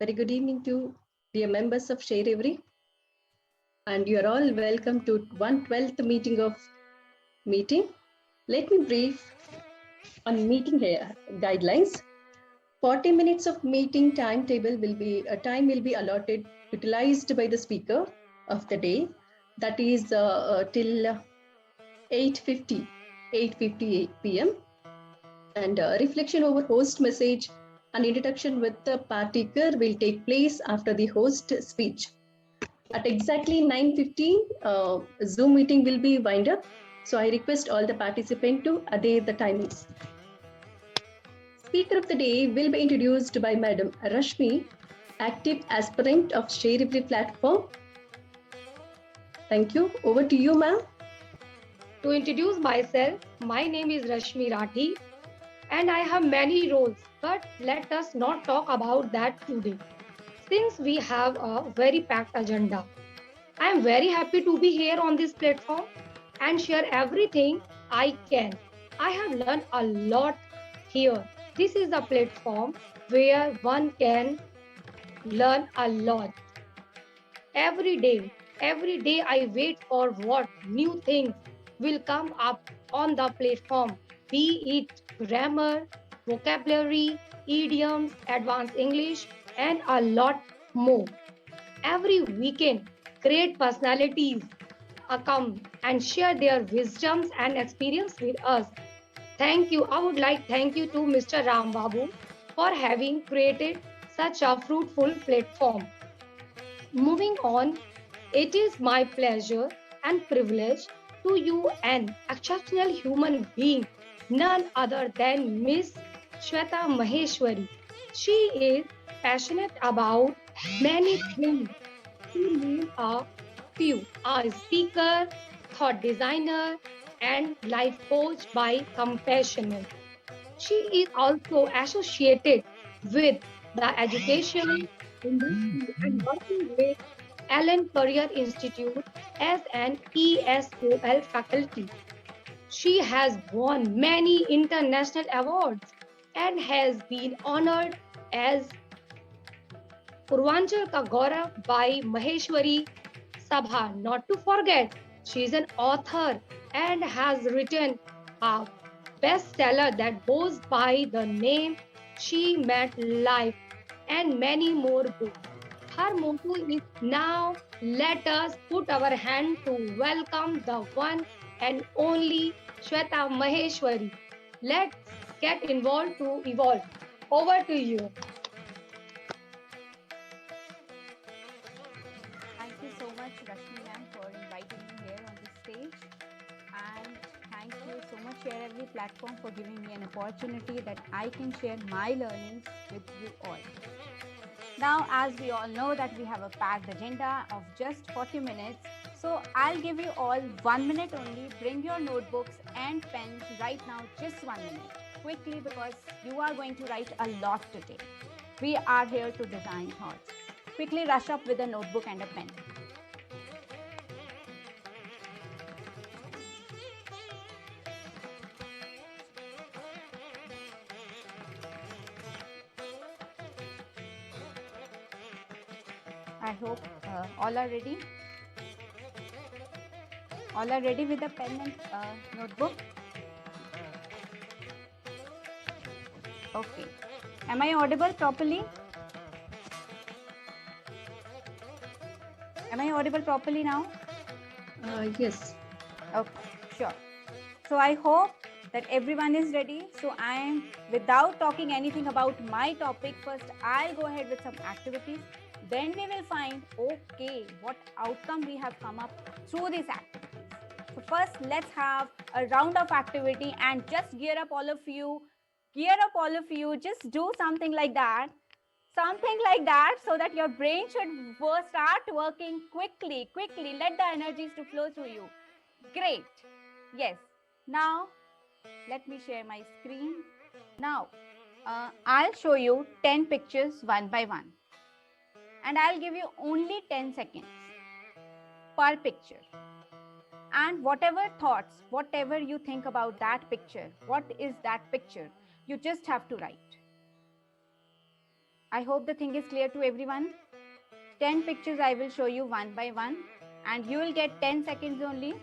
Very good evening to dear members of Share Every, and you are all welcome to 1/12th meeting of meeting. Let me brief on meeting guidelines. 40 minutes of meeting timetable will be allotted, utilized by the speaker of the day. That is till 8:50 p.m. And reflection over host message and introduction with the partaker will take place after the host speech. At exactly 9:15, Zoom meeting will be wind up. So I request all the participants to adhere the timings. Speaker of the day will be introduced by Madam Rashmi, active aspirant of Share Every platform. Thank you. Over to you, ma'am. To introduce myself, my name is Rashmi Rathi and I have many roles, but let us not talk about that today. Since we have a very packed agenda, I am very happy to be here on this platform and share everything I can. I have learned a lot here. This is a platform where one can learn a lot. Every day I wait for what new things will come up on the platform, be it grammar, vocabulary, idioms, advanced English, and a lot more. Every weekend, great personalities come and share their wisdoms and experience with us. Thank you. I would like thank you to Mr. Ram Babu for having created such a fruitful platform. Moving on, it is my pleasure and privilege to you an exceptional human being, none other than Miss Shweta Maheshwari. She is passionate about many things. To name a few, a speaker, thought designer, and life coach by Compassionate. She is also associated with the education industry and working with Allen Career Institute as an ESOL faculty. She has won many international awards and has been honored as Purvanchal Ka Gaurav by Maheshwari Sabha. Not to forget, she is an author and has written a bestseller that goes by the name She Met Life and many more books. Her motto is now let us put our hand to welcome the one and only Shweta Maheshwari. Let's get involved to evolve. Over to you. Thank you so much, Rashmi ma'am, for inviting me here on this stage. And thank you so much, Share Every platform, for giving me an opportunity that I can share my learnings with you all. Now, as we all know that we have a packed agenda of just 40 minutes, so I'll give you all 1 minute only. Bring your notebooks and pens right now, just 1 minute. Quickly, because you are going to write a lot today. We are here to design thoughts. Quickly rush up with a notebook and a pen. I hope all are ready. All are ready with a pen and notebook? Okay. Am I audible properly? Am I audible properly now? Yes. Okay, sure. So I hope that everyone is ready. So I am, without talking anything about my topic, first I'll go ahead with some activities. Then we will find, okay, what outcome we have come up through these activities. So first, let's have a round of activity and just gear up all of you. Gear up all of you. Just do something like that. Something like that, so that your brain should start working quickly. Let the energies to flow through you. Great. Yes. Now, let me share my screen. Now, I'll show you 10 pictures one by one. And I'll give you only 10 seconds per picture. And whatever thoughts, whatever you think about that picture, what is that picture, you just have to write. I hope the thing is clear to everyone. 10 pictures I will show you one by one, and you will get 10 seconds only.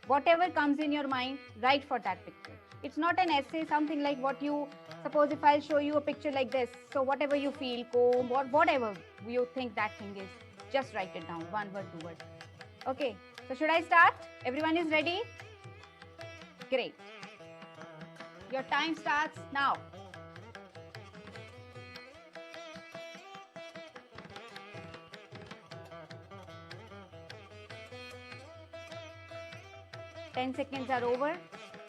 Whatever comes in your mind, write for that picture. It's not an essay, something like what you, suppose if I'll show you a picture like this, so whatever you feel, comb, whatever you think that thing is, just write it down, one word, two words. Okay, so should I start? Everyone is ready? Great. Your time starts now. Ten seconds are over.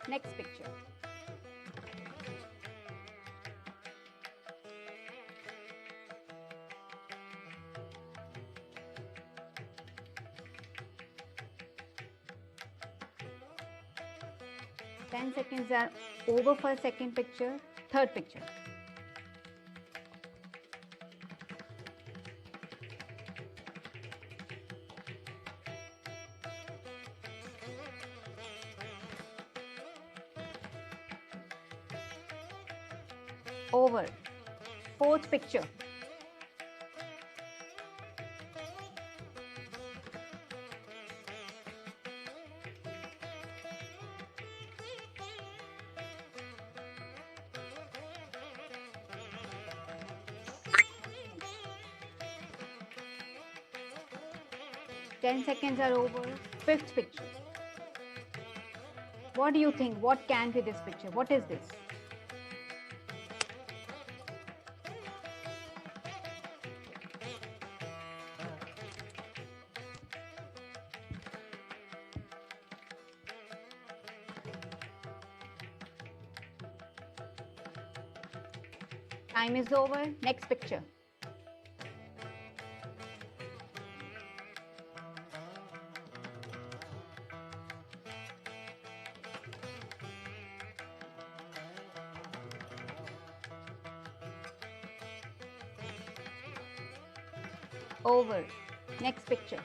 Next picture. Ten seconds are over for second picture. Third picture. Over. Fourth picture. Ten seconds are over. Fifth picture. What do you think? What can be this picture? What is this? Time is over. Next picture. Over. Next picture.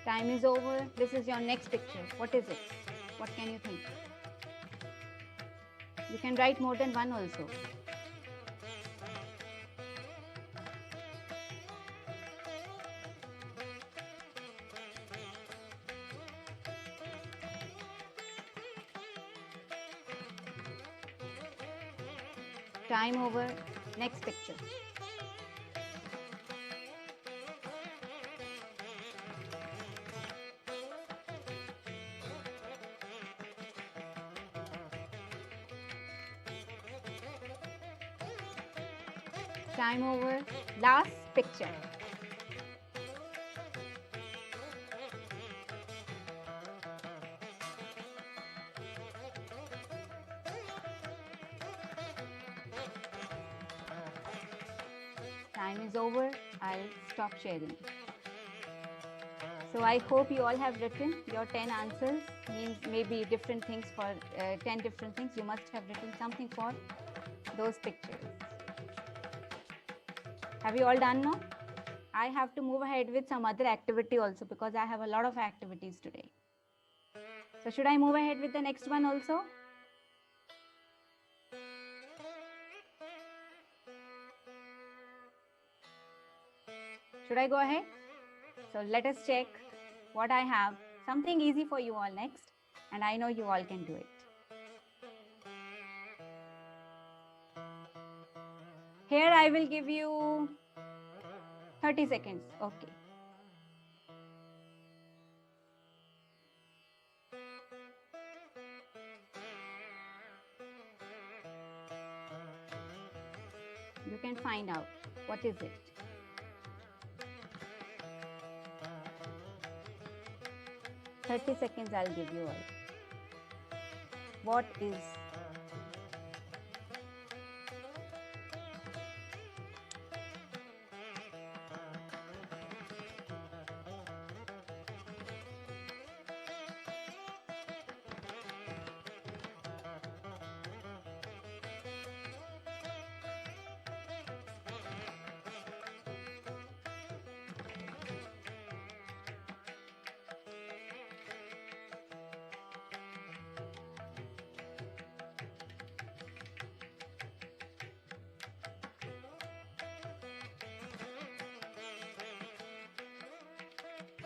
Time is over. This is your next picture. What is it? What can you think? You can write more than one also. Time over. Next picture. Time over. Last picture. Time is over. I'll stop sharing. So I hope you all have written your 10 answers, means maybe different things for 10 different things. You must have written something for those pictures. Have you all done now? I have to move ahead with some other activity also because I have a lot of activities today. So should I move ahead with the next one also? Should I go ahead? So let us check what I have. Something easy for you all next, and I know you all can do it. Here I will give you 30 seconds. Okay. You can find out what is it. Thirty seconds I'll give you all. What is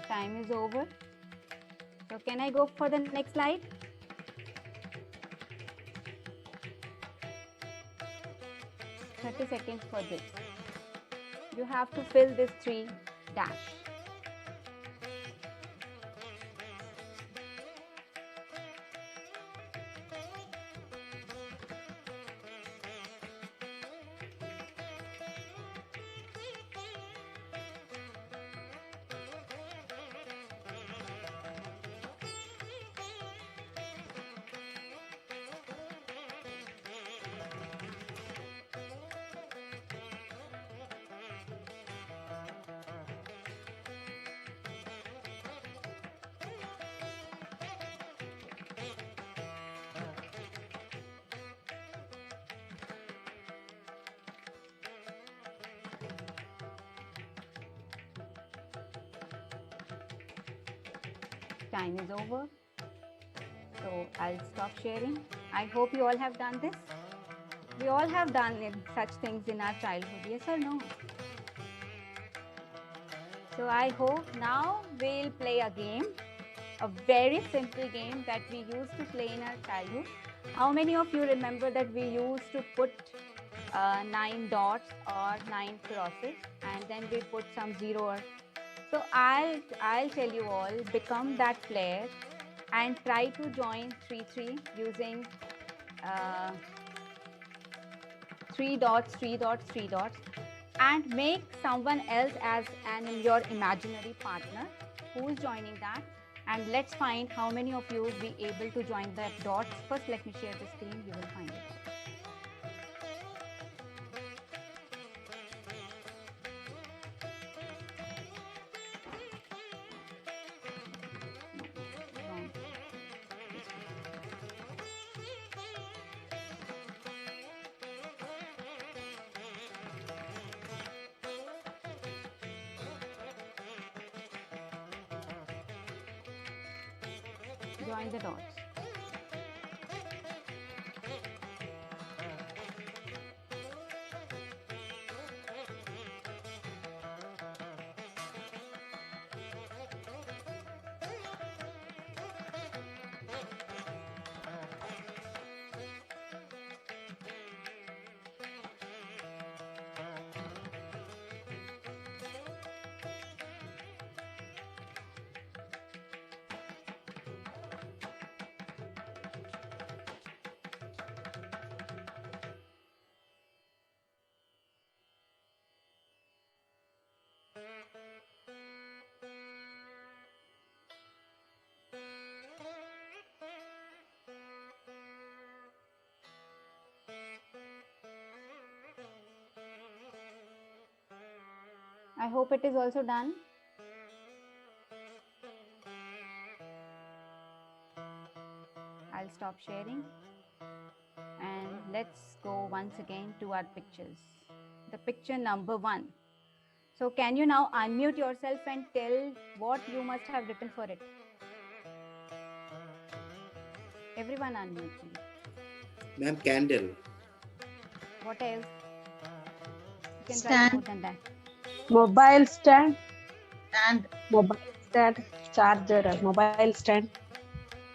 Time is over. So can I go for the next slide? "30 seconds for this. You have to fill this 3 dash. Time is over. So I'll stop sharing. I hope you all have done this. We all have done such things in our childhood, yes or no? So I hope now we'll play a game, a very simple game that we used to play in our childhood. How many of you remember that we used to put 9 dots or 9 crosses, and then we put some zero? So I'll tell you all, become that player and try to join 3-3 using 3 dots, 3 dots, 3 dots, and make someone else as your imaginary partner who is joining that. And let's find how many of you will be able to join that dots. First, let me share the screen. You will find it. Wrong. Join the dots. I hope it is also done. I'll stop sharing and let's go once again to our pictures. The picture number 1. So can you now unmute yourself and tell what you must have written for it? Everyone unmute, please. Ma'am, candle. What else? You can Stand. write more than that. Mobile stand and mobile stand, charger, mobile stand.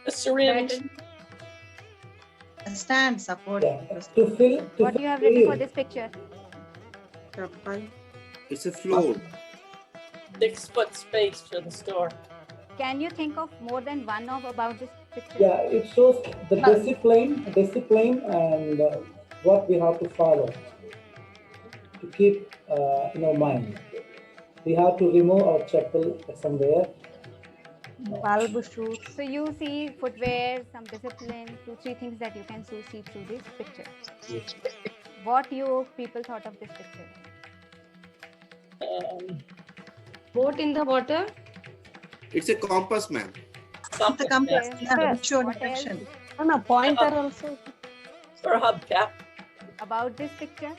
A syringe. A stand support. What you have written for this picture? It's a floor. 6 foot space for the store. Can you think of more than one of about this picture? Yeah, it shows the discipline and what we have to follow to keep in our mind. We have to remove our chappal somewhere. Bulb shoes. So you see footwear, some discipline, 2-3 things that you can see through this picture. What you people thought of this picture? Boat in the water. It's a compass, ma'am. The Something compass. Yes. Yeah, What sure else? direction. And a pointer also. or a hubcap About this picture?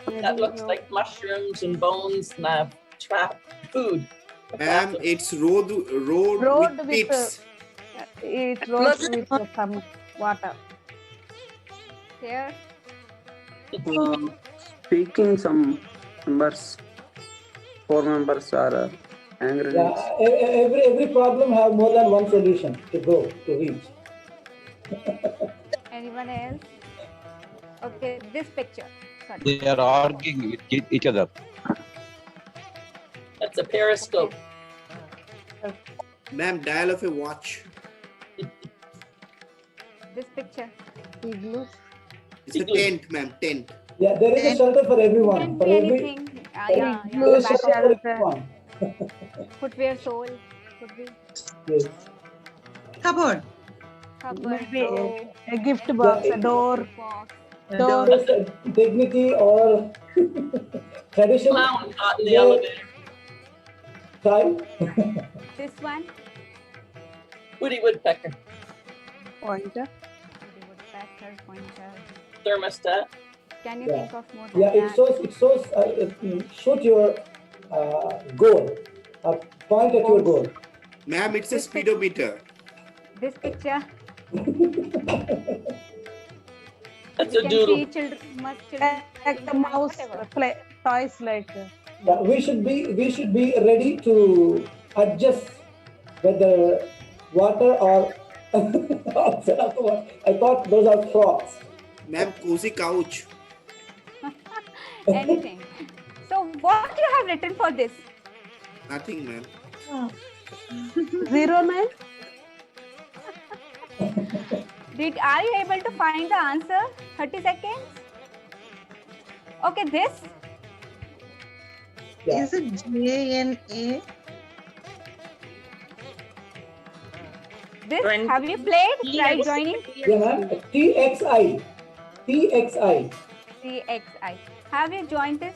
that looks like mushrooms and bones and a trap food. Ma'am, it's road Road with with, pits. It's road with some water. Here, Speaking some members, 4 members are Every problem have more than one solution to reach. Anyone else? Okay, this picture. Sorry. They are arguing with each other. That's a periscope. Okay. Ma'am, dial of a watch. This picture. Igloo. It's a tent, ma'am, tent. Yeah, there is a shelter for everyone. Can For be every, anything. there Igloo, is Back shelter for shelter. everyone. footwear sole. Could be Yes. Cupboard. cupboard, Maybe door, a gift box, a door. box. Door. Just dignity or tradition. Clown caught in the Yeah. elevator. Time. This one. Woody Woodpecker. Pointer. Woodpecker, pointer. Thermostat. Can you Yeah. think of more than Yeah, that? it shows shoot your goal. Point at your goal. Ma'am, it's a This pic- speedometer. This picture. That's You a can doodle. see children, much children. Like the mouse, whatever. play toys like. Yeah, we should be ready to adjust whether water or outside of the water. I thought those are frogs. Ma'am, cozy couch. Anything. So what you have written for this? Nothing, ma'am. 09. Are you able to find the answer? 30 seconds. Okay, this. Yeah. Is it JNA? This. Join- Have you played? Try Yes. joining. Yeah, ma'am. TXI. TXI. CXI. Have you joined this?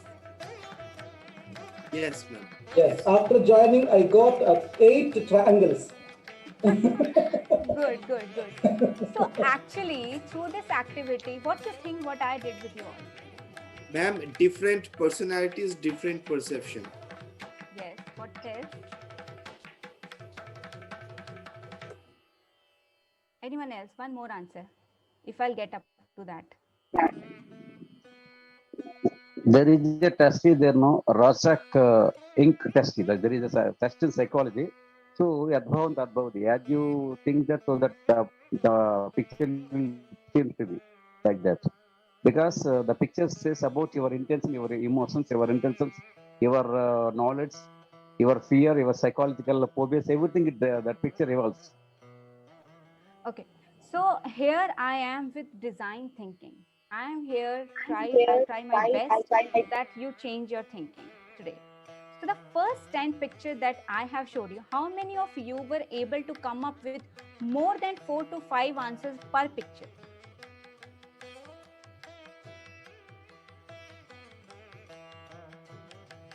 Yes, ma'am. Yes. After joining, I got 8 triangles. Good, good, good. So actually, through this activity, what you think what I did with you all? Ma'am, different personalities, different perception. Yes, what else? Anyone else? One more answer. If I'll get up to that. There is a test there, no? Rorschach ink test. There is a test in psychology. So, as you think that, so that the picture will seem to be like that. Because the picture says about your intention, your emotions, your intentions, your knowledge, your fear, your psychological phobias, everything that picture evolves. Okay. So here I am with design thinking. I am here, try my best that you change your thinking today. So the first 10 pictures that I have showed you, how many of you were able to come up with more than 4 to 5 answers per picture?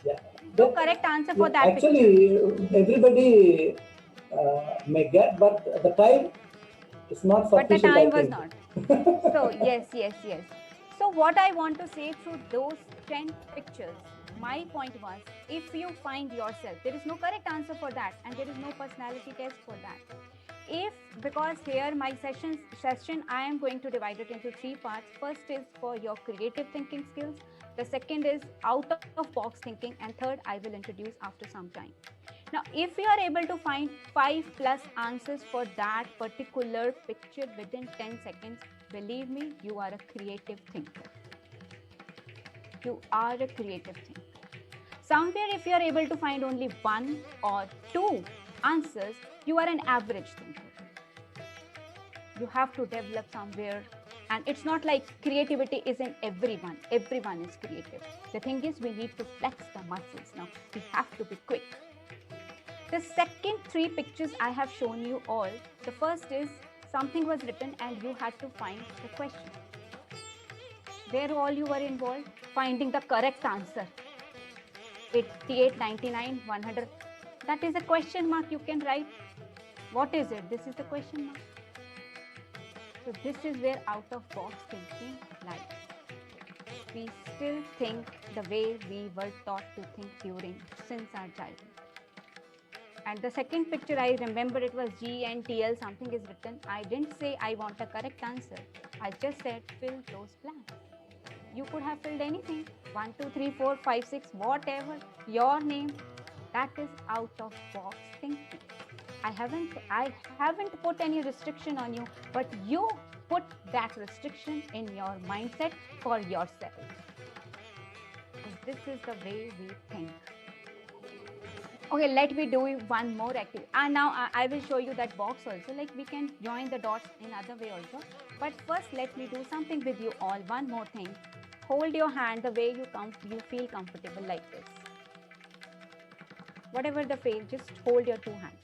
Yeah. No correct answer for that picture. Actually, everybody may get, but the time is not But the sufficient. I time was think. not. So yes. So what I want to say through those 10 pictures, my point was, if you find yourself, there is no correct answer for that, and there is no personality test for that. Because here my session I am going to divide it into 3 parts. First is for your creative thinking skills. The second is out of box thinking, and third I will introduce after some time. Now, if you are able to find 5+ answers for that particular picture within 10 seconds, believe me, you are a creative thinker. You are a creative thinker. Somewhere, if you are able to find only 1 or 2 answers, you are an average thinker. You have to develop somewhere. And it's not like creativity is in everyone. Everyone is creative. The thing is, we need to flex the muscles now. We have to be quick. The second 3 pictures I have shown you all. The first is something was written and you had to find the question. Where all you were involved? Finding the correct answer. 88, 99, 100. That is a question mark you can write. What is it? This is the question mark. So this is where out of box thinking lies. We still think the way we were taught to think since our childhood. And the second picture, I remember it was GNTL, something is written. I didn't say I want a correct answer. I just said fill those blanks. You could have filled anything. 1, 2, 3, 4, 5, 6, whatever, your name. That is out of box thinking. I haven't put any restriction on you, but you put that restriction in your mindset for yourself. This is the way we think. Okay, let me do one more activity. And now I will show you that box also. Like we can join the dots in other way also. But first, let me do something with you all. One more thing. Hold your hand the way you feel comfortable, like this. Whatever the feel, just hold your two hands.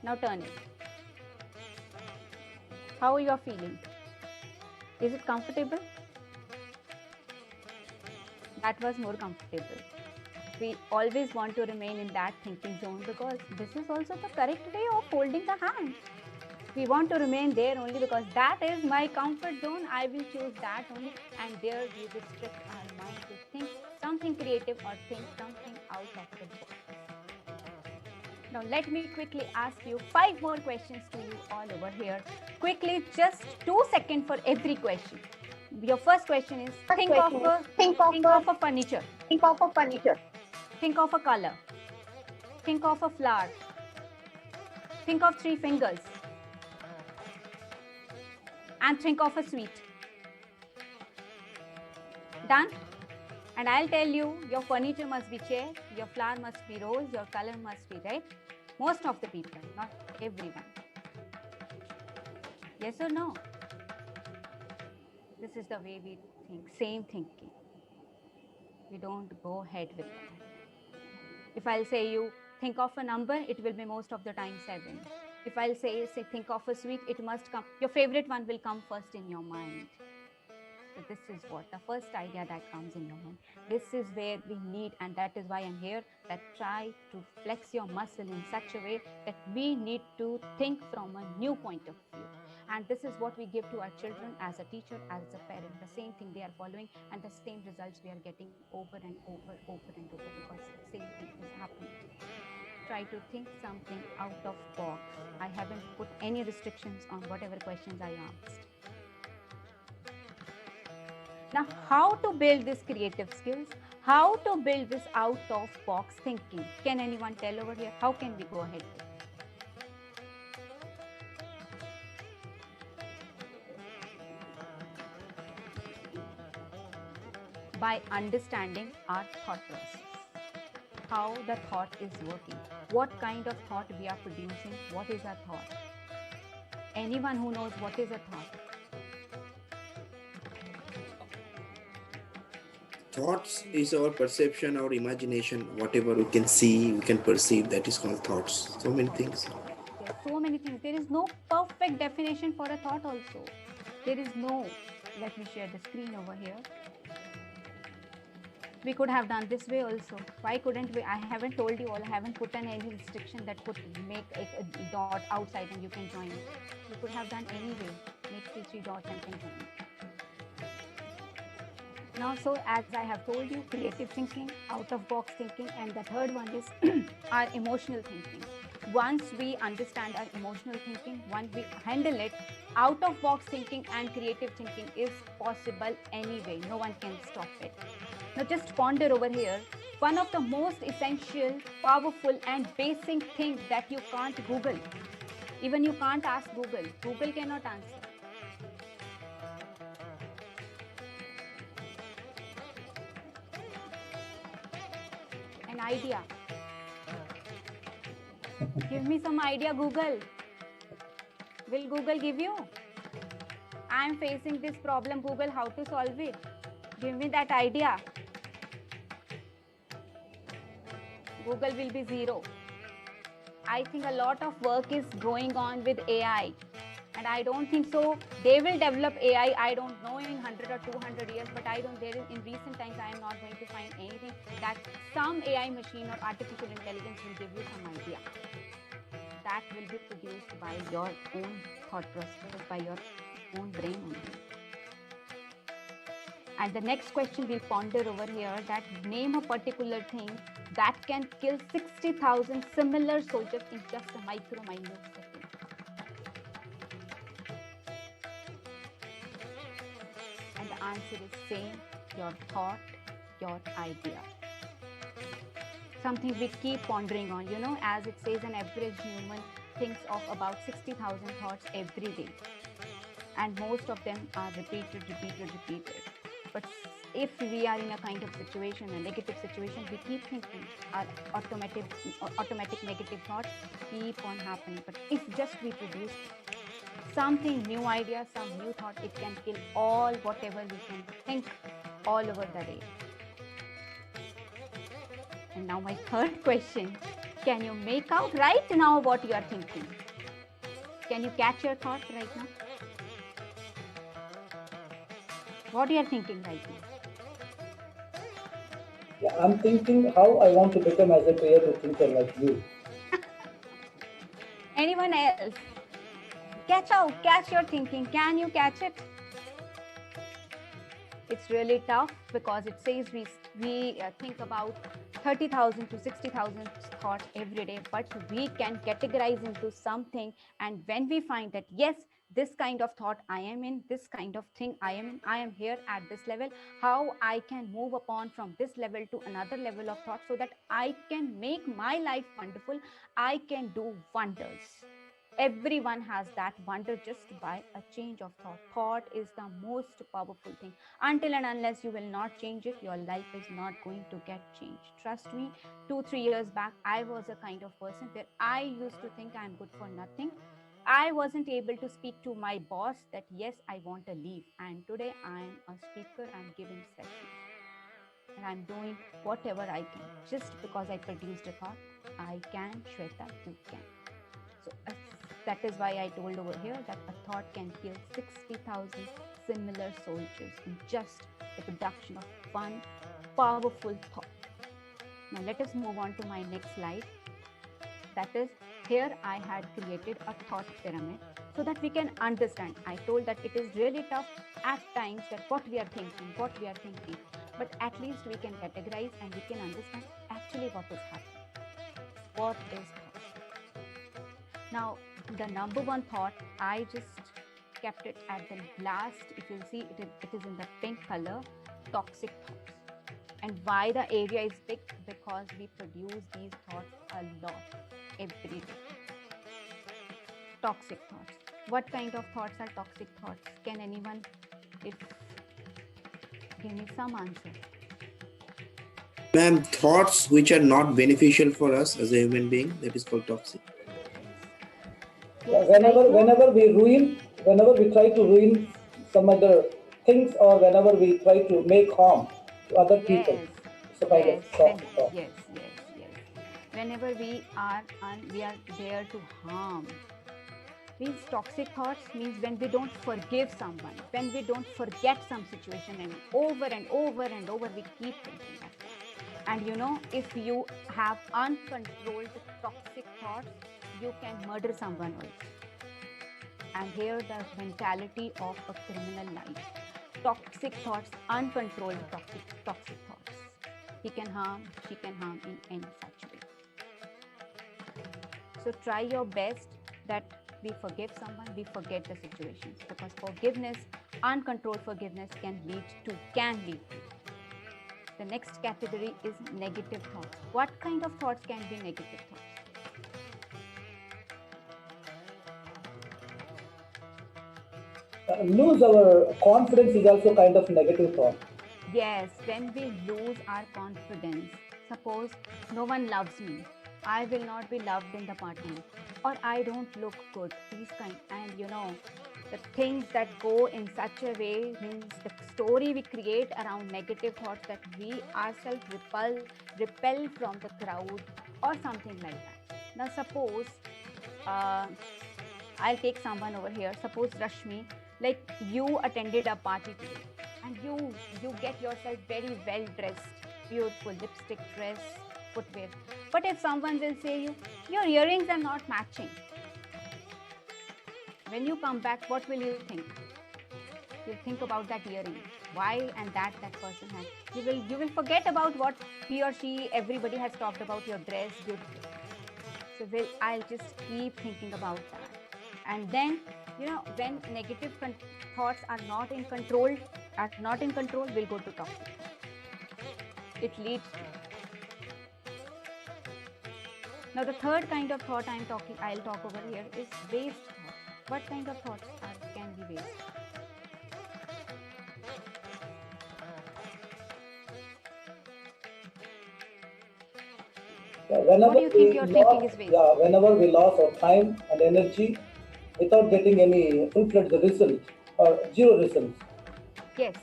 Now turn it. How you are feeling? Is it comfortable? That was more comfortable. We always want to remain in that thinking zone because this is also the correct way of holding the hand. We want to remain there only because that is my comfort zone. I will choose that only, and there we restrict our mind to think something creative or think something out of the box. Now let me quickly ask you 5 more questions to you all over here. Quickly, just 2 seconds for every question. Your first question is think of a furniture. Think of a furniture. Think of a color. Think of a flower. Think of 3 fingers. And think of a sweet. Done? And I'll tell you, your furniture must be chair, your flower must be rose, your color must be red. Most of the people, not everyone. Yes or no? This is the way we think, same thinking. We don't go ahead with that. If I'll say you think of a number, it will be most of the time 7. If I'll say think of a sweet, it must come, your favorite one will come first in your mind. So this is what the first idea that comes in your mind. This is where we need, and that is why I'm here, that try to flex your muscle in such a way that we need to think from a new point of view. And this is what we give to our children as a teacher, as a parent. The same thing they are following, and the same results we are getting over and over and over, because the same thing is happening. Try to think something out of box. I haven't put any restrictions on whatever questions I asked. Now, how to build these creative skills? How to build this out of box thinking? Can anyone tell over here? How can we go ahead? By understanding our thought process. How the thought is working. What kind of thought we are producing? What is a thought? Anyone who knows what is a thought? Thoughts is our perception, our imagination, whatever we can see, we can perceive, that is called thoughts. So many things. There are so many things. There is no perfect definition for a thought also. There is no, let me share the screen over here. We could have done this way also. Why couldn't we? I haven't told you all, I haven't put in any restriction that could make a dot outside and you can join it. You could have done any way. Make 3 dots and can join it. Now, so as I have told you, creative thinking, out of box thinking, and the third one is our emotional thinking. Once we understand our emotional thinking, once we handle it, out of box thinking and creative thinking is possible anyway. No one can stop it. Now just ponder over here, one of the most essential, powerful and basic things that you can't Google. Even you can't ask Google. Google cannot answer. An idea. Give me some idea, Google. Will Google give you? I am facing this problem, Google, how to solve it? Give me that idea. Google will be 0. I think a lot of work is going on with AI. And I don't think so. They will develop AI, I don't know, in 100 or 200 years, but I don't, there is, in recent times, I am not going to find anything that some AI machine or artificial intelligence will give you some idea. That will be produced by your own thought process, by your own brain only. And the next question we'll ponder over here, that name a particular thing that can kill 60,000 similar soldiers in just a minute second. And the answer is same, your thought, your idea. Something we keep pondering on, you know, as it says, an average human thinks of about 60,000 thoughts every day. And most of them are repeated. But if we are in a kind of situation, a negative situation, we keep thinking, our automatic negative thoughts keep on happening. But if just we produce something, new idea, some new thought, it can kill all whatever we can think all over the day. And now my third question, can you make out right now what you are thinking? Can you catch your thought right now? What you are thinking right now? Yeah, I'm thinking how I want to become as a creative thinker like you. Anyone else? Catch your thinking. Can you catch it? It's really tough because it says we think about 30,000 to 60,000 thoughts every day, but we can categorize into something. And when we find that, yes, this kind of thought I am in, this kind of thing I am in, I am here at this level, how I can move upon from this level to another level of thought so that I can make my life wonderful, I can do wonders. Everyone has that wonder just by a change of thought. Thought is the most powerful thing. Until and unless you will not change it, your life is not going to get changed. Trust me, 2-3 years back, I was a kind of person where I used to think I'm good for nothing. I wasn't able to speak to my boss that yes, I want a leave. And today I'm a speaker, I'm giving sessions. And I'm doing whatever I can. Just because I produced a thought, I can, Shweta, you can. So that is why I told over here that a thought can kill 60,000 similar soldiers in just the production of one powerful thought. Now let us move on to my next slide. That is, here I had created a thought pyramid so that we can understand. I told that it is really tough at times that what we are thinking, but at least we can categorize and we can understand actually what is happening. What is thought? Now, the number one thought, I just kept it at the last. If you see, it is in the pink color, toxic thoughts. And why the area is big? Because we produce these thoughts a lot every day. Toxic thoughts. What kind of thoughts are toxic thoughts? Can anyone give me some answer? Ma'am, thoughts which are not beneficial for us as a human being, that is called toxic. Yes, whenever we try to ruin some other things, or whenever we try to make harm to other people, it's a kind of toxic thought. Yes. Whenever we are there to harm. Means toxic thoughts means when we don't forgive someone, when we don't forget some situation, and over we keep thinking that. And you know, if you have uncontrolled toxic thoughts, you can murder someone also. And here the mentality of a criminal life. Toxic thoughts, uncontrolled toxic thoughts. He can harm, she can harm in any such way. So try your best that we forgive someone, we forget the situations, because forgiveness, uncontrolled forgiveness can lead to. The next category is negative thoughts. What kind of thoughts can be negative thoughts? Lose our confidence is also kind of negative thought. Yes, when we lose our confidence, suppose no one loves me, I will not be loved in the party, or I don't look good, these kind. And you know, the things that go in such a way means the story we create around negative thoughts, that we ourselves repel from the crowd or something like that. Now suppose, I'll take someone over here. Suppose Rashmi, like you attended a party today and you get yourself very well dressed, beautiful lipstick, dress, footwear. But if someone will say your earrings are not matching, when you come back, what will you think? You'll think about that earring, why and that person has. You will forget about what he or she, everybody has talked about your dress, beautiful. So I'll just keep thinking about that. And then, you know, when negative thoughts are not in control, are not in control will go to toxic. It leads to. Now the third kind of thought I'll talk over here is waste thought. What kind of thoughts can be waste? Whenever What do you think your thinking is waste? Yeah, whenever we lost our time and energy without getting any full-fledged result or zero results. Yes.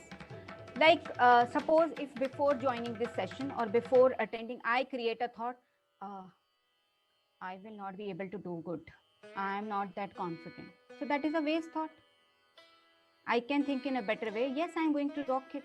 Like suppose if before joining this session or before attending, I create a thought, I will not be able to do good. I am not that confident. So that is a waste thought. I can think in a better way. Yes, I'm going to rock it.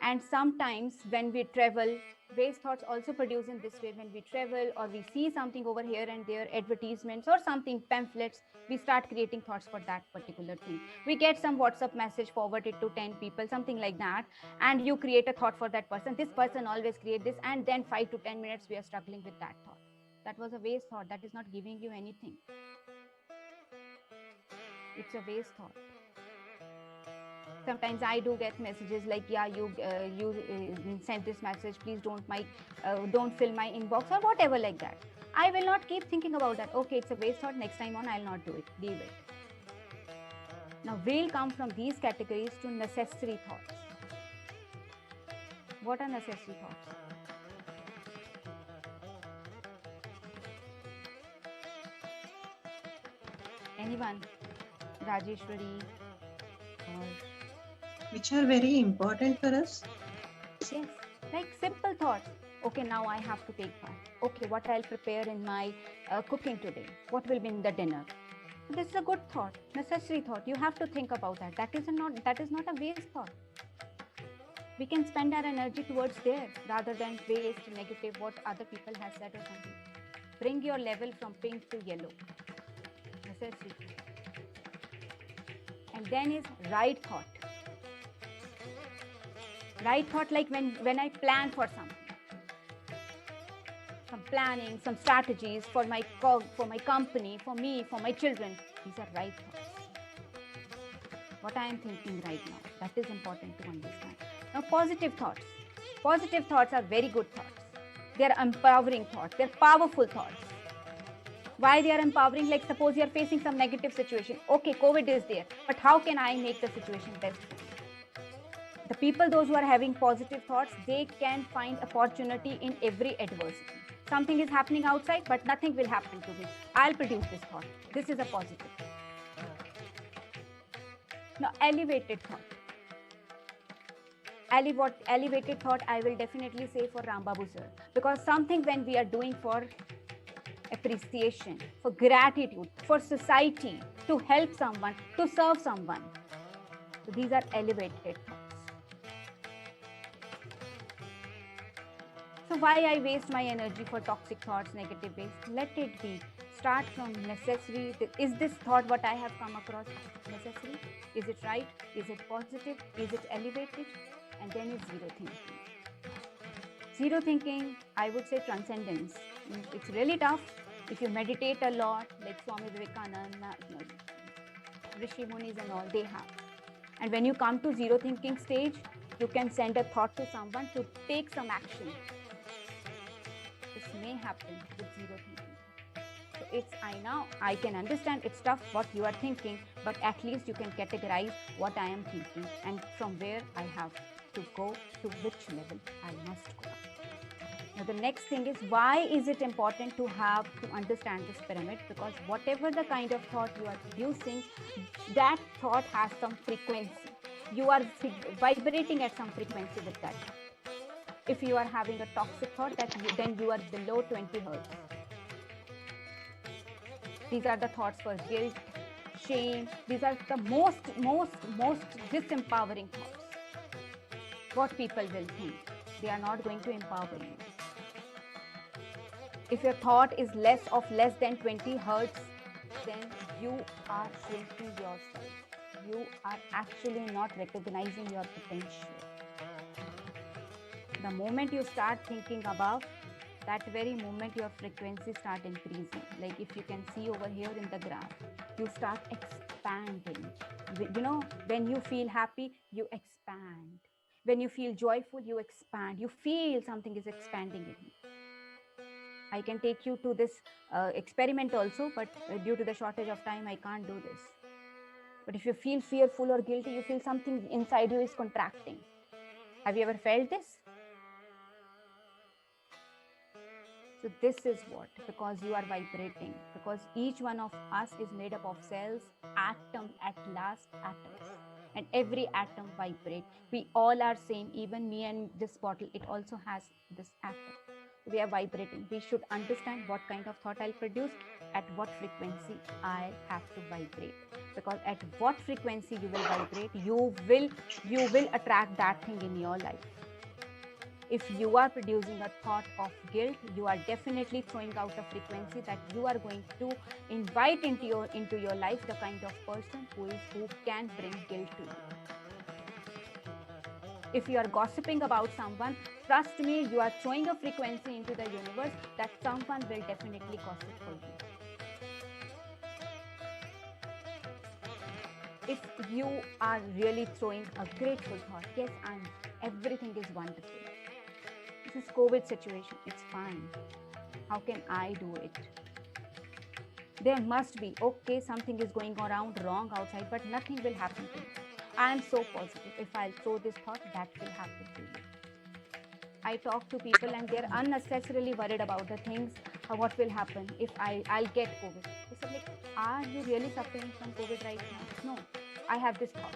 And sometimes when we travel, waste thoughts also produce in this way. When we travel or we see something over here and there, advertisements or something, pamphlets, we start creating thoughts for that particular thing. We get some WhatsApp message forwarded to 10 people, something like that. And you create a thought for that person. This person always create this. And then 5 to 10 minutes, we are struggling with that thought. That was a waste thought. That is not giving you anything. It's a waste thought. Sometimes I do get messages like, yeah, you sent this message, please don't fill my inbox or whatever like that. I will not keep thinking about that. Okay, it's a waste thought. Next time on, I'll not do it. Leave it. Now we'll come from these categories to necessary thoughts. What are necessary thoughts? Anyone? Rajeshwari or Which are very important for us. yes, like simple thoughts. Okay, now I have to take part. Okay, what I'll prepare in my cooking today? What will be in the dinner? This is a good thought, necessary thought. You have to think about that. That is not a waste thought. We can spend our energy towards there rather than waste negative what other people have said or something. Bring your level from pink to yellow. Necessary. And then is right thought. Right thought, like when I plan for something, some planning, some strategies for my company, for me, for my children. These are right thoughts. What I am thinking right now, that is important to understand. Now, positive thoughts. Positive thoughts are very good thoughts. They are empowering thoughts. They are powerful thoughts. Why they are empowering? Like suppose you are facing some negative situation. Okay, COVID is there, but how can I make the situation best for me? The people, those who are having positive thoughts, they can find opportunity in every adversity. Something is happening outside, but nothing will happen to me. I'll produce this thought. This is a positive. Now, elevated thought. Elevated thought, I will definitely say for Rambabu sir. Because something when we are doing for appreciation, for gratitude, for society, to help someone, to serve someone. So these are elevated thoughts. So why I waste my energy for toxic thoughts, negative waste? Let it be. Start from necessary. Is this thought what I have come across necessary? Is it right? Is it positive? Is it elevated? And then is zero thinking. Zero thinking, I would say transcendence. It's really tough. If you meditate a lot, like Swami Vivekananda, Rishi Munis and all, they have. And when you come to zero thinking stage, you can send a thought to someone to take some action. This may happen with zero thinking. So it's, I can understand it's tough what you are thinking, but at least you can categorize what I am thinking and from where I have to go to which level I must go. Now the next thing is, why is it important to understand this pyramid? Because whatever the kind of thought you are producing, that thought has some frequency. You are vibrating at some frequency with that. If you are having a toxic thought, then you are below 20 hertz. These are the thoughts for guilt, shame. These are the most disempowering thoughts. What people will think. They are not going to empower you. If your thought is less than 20 hertz, then you are shrinking yourself. You are actually not recognizing your potential. The moment you start thinking above, that very moment your frequency start increasing. Like if you can see over here in the graph, you start expanding. You know, when you feel happy, you expand. When you feel joyful, you expand. You feel something is expanding in you. I can take you to this experiment also, but due to the shortage of time, I can't do this. But if you feel fearful or guilty, you feel something inside you is contracting. Have you ever felt this? So this is what, because you are vibrating, because each one of us is made up of cells, atom at last, atoms. And every atom vibrates. We all are same, even me and this bottle, it also has this atom. We are vibrating. We should understand what kind of thought I'll produce, at what frequency I have to vibrate. Because at what frequency you will vibrate, you will attract that thing in your life. If you are producing a thought of guilt, you are definitely throwing out a frequency that you are going to invite into your life the kind of person who can bring guilt to you. If you are gossiping about someone, trust me, you are throwing a frequency into the universe that someone will definitely gossip for you. If you are really throwing a grateful thought, yes, everything is wonderful. This is COVID situation, it's fine. How can I do it? There must be, okay, something is going around wrong outside, but nothing will happen to me. I am so positive. If I'll throw this thought, that will happen to you. I talk to people and they're unnecessarily worried about the things, what will happen if I'll get COVID. They said, like, are you really suffering from COVID right now? No, I have this thought.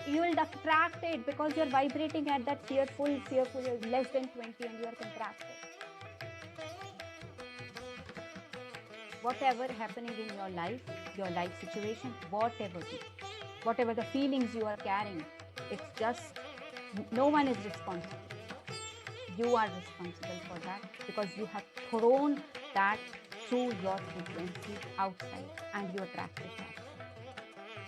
You will attract it because you're vibrating at that fearful, you're less than 20 and you are contracted. Whatever happening in your life situation, whatever the feelings you are carrying, it's just, no one is responsible. You are responsible for that because you have thrown that through your frequency outside and you attracted that.